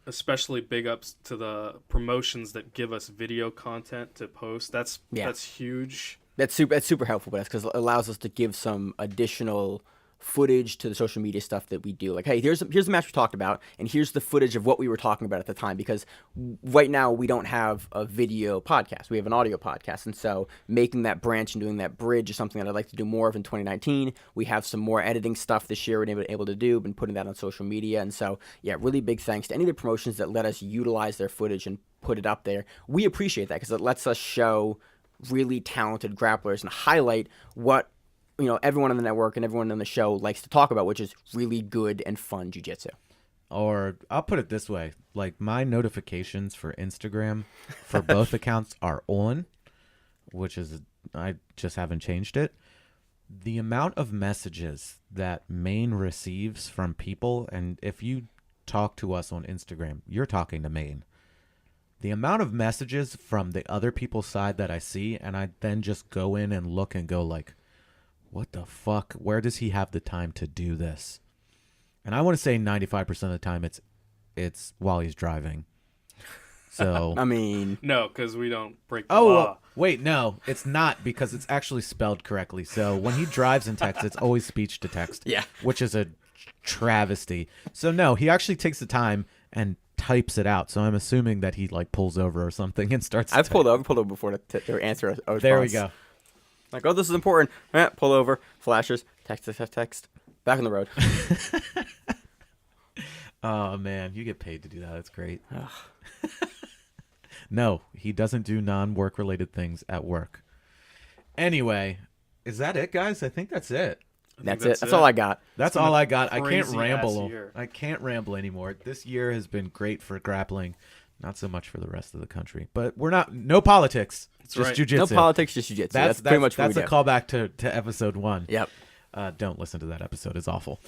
especially big ups to the promotions that give us video content to post. That's huge. That's super helpful with us because it allows us to give some additional footage to the social media stuff that we do. Like, hey, here's the match we talked about, and here's the footage of what we were talking about at the time, because right now we don't have a video podcast. We have an audio podcast, and so making that branch and doing that bridge is something that I'd like to do more of in 2019. We have some more editing stuff this year we're able to do, been putting that on social media, and so, yeah, really big thanks to any of the promotions that let us utilize their footage and put it up there. We appreciate that because it lets us show really talented grapplers and highlight what, you know, everyone on the network and everyone on the show likes to talk about, which is really good and fun jiu-jitsu. Or I'll put it this way, like my notifications for Instagram for both accounts are on, which is, I just haven't changed it. The amount of messages that Maine receives from people, and if you talk to us on Instagram, you're talking to Maine. The amount of messages from the other people's side that I see, and I then just go in and look and go like, what the fuck? Where does he have the time to do this? And I want to say 95% of the time it's while he's driving. So I mean, no, because we don't break the law. Wait, no, it's not, because it's actually spelled correctly. So when he drives and texts, it's always speech to text. Yeah, which is a travesty. So no, he actually takes the time and types it out. So I'm assuming that he like pulls over or something and starts. I've pulled over before to answer a response. There we go. Like, oh, this is important. Pull over, flashes, text, back on the road. Oh, man, you get paid to do that. That's great. No, he doesn't do non-work related things at work. Anyway, is that it, guys? I think that's it. That's it. That's all I got. That's all I got. I can't ramble. Year. I can't ramble anymore. This year has been great for grappling. Not so much for the rest of the country. But no politics. That's just right. jiu-jitsu. No politics, just jiu-jitsu. That's pretty much what we do. That's a callback to episode 1. Yep. Don't listen to that episode. It's awful.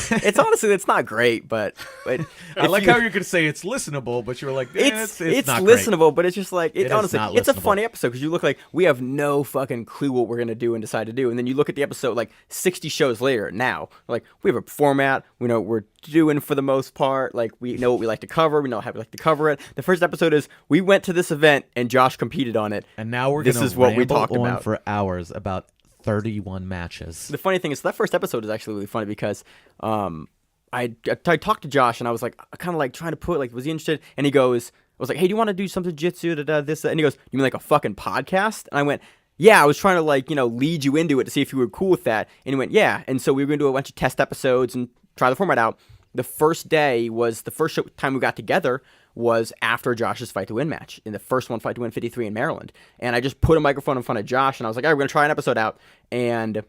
It's honestly, it's not great, but I like how you're going to say it's listenable, but you're like, it's not listenable, great. But it's just like, honestly, it's a funny episode because you look like we have no fucking clue what we're going to do and decide to do. And then you look at the episode like 60 shows later now, like we have a format, we know what we're doing for the most part. Like we know what we like to cover. We know how we like to cover it. The first episode is we went to this event and Josh competed on it. And now we're going to ramble on for hours about 31 matches. The funny thing is that first episode is actually really funny because I talked to Josh and I was like kind of like trying to put like, was he interested? And he goes, I was like, hey, do you want to do something jiu-jitsu, this, that? And he goes, you mean like a fucking podcast? And I went, yeah, I was trying to like, lead you into it to see if you were cool with that. And he went, yeah. And so we were going to do a bunch of test episodes and try the format out. The first day was the first time we got together was after Josh's Fight to Win match, in the first one, Fight to Win 53 in Maryland. And I just put a microphone in front of Josh, and I was like, all right, we're going to try an episode out. And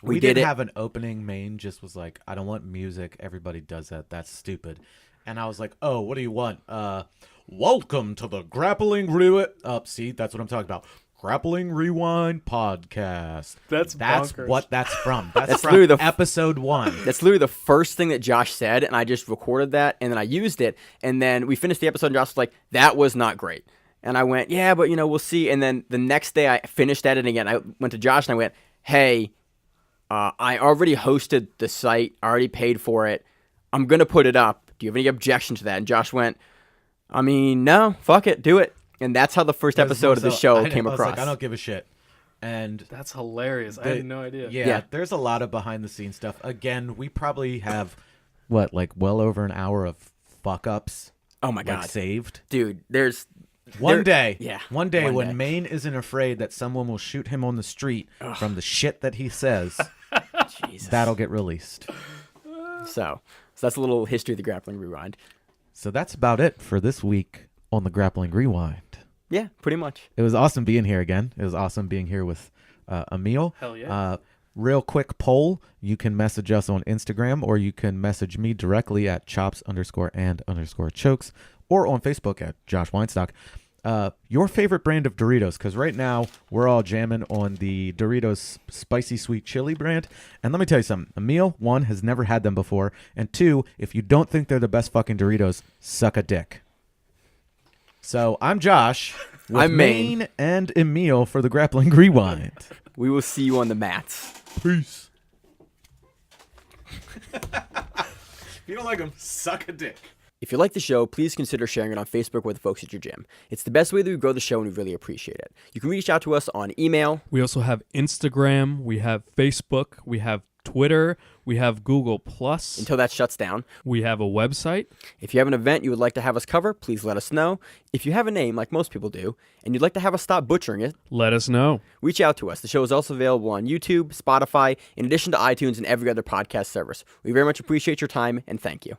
we did have an opening. Maine just was like, I don't want music. Everybody does that. That's stupid. And I was like, oh, what do you want? Welcome to the Grappling See, that's what I'm talking about. Grappling Rewind Podcast. That's bonkers. what that's from. That's from literally the episode 1. That's literally the first thing that Josh said, and I just recorded that, and then I used it, and then we finished the episode, and Josh was like, that was not great. And I went, yeah, but, we'll see. And then the next day I finished editing again. I went to Josh, and I went, hey, I already hosted the site. I already paid for it. I'm going to put it up. Do you have any objection to that? And Josh went, I mean, no, fuck it, do it. And that's how the first episode of the show came across. Like, I don't give a shit. And That's hilarious. I had no idea. Yeah, there's a lot of behind the scenes stuff. Again, we probably have well over an hour of fuck ups. Oh my God. Saved. Dude, there's One day one day. when Maine isn't afraid that someone will shoot him on the street from the shit that he says, Jesus. that'll get released. So that's a little history of the Grappling Rewind. So that's about it for this week on the Grappling Rewind. Yeah, pretty much. It was awesome being here again. It was awesome being here with Emil. Hell yeah. Real quick poll. You can message us on Instagram, or you can message me directly at chops_and_chokes, or on Facebook at Josh Weinstock. Your favorite brand of Doritos, because right now we're all jamming on the Doritos Spicy Sweet Chili brand. And let me tell you something. Emil, 1, has never had them before. And 2, if you don't think they're the best fucking Doritos, suck a dick. So I'm Josh. With I'm Maine. and Emil for the Grappling Rewind. We will see you on the mats. Peace. If you don't like them, suck a dick. If you like the show, please consider sharing it on Facebook with the folks at your gym. It's the best way that we grow the show, and we really appreciate it. You can reach out to us on email. We also have Instagram. We have Facebook. We have Twitter. We have Google+. Until that shuts down. We have a website. If you have an event you would like to have us cover, please let us know. If you have a name, like most people do, and you'd like to have us stop butchering it, Let us know. reach out to us. The show is also available on YouTube, Spotify, in addition to iTunes and every other podcast service. We very much appreciate your time, and thank you.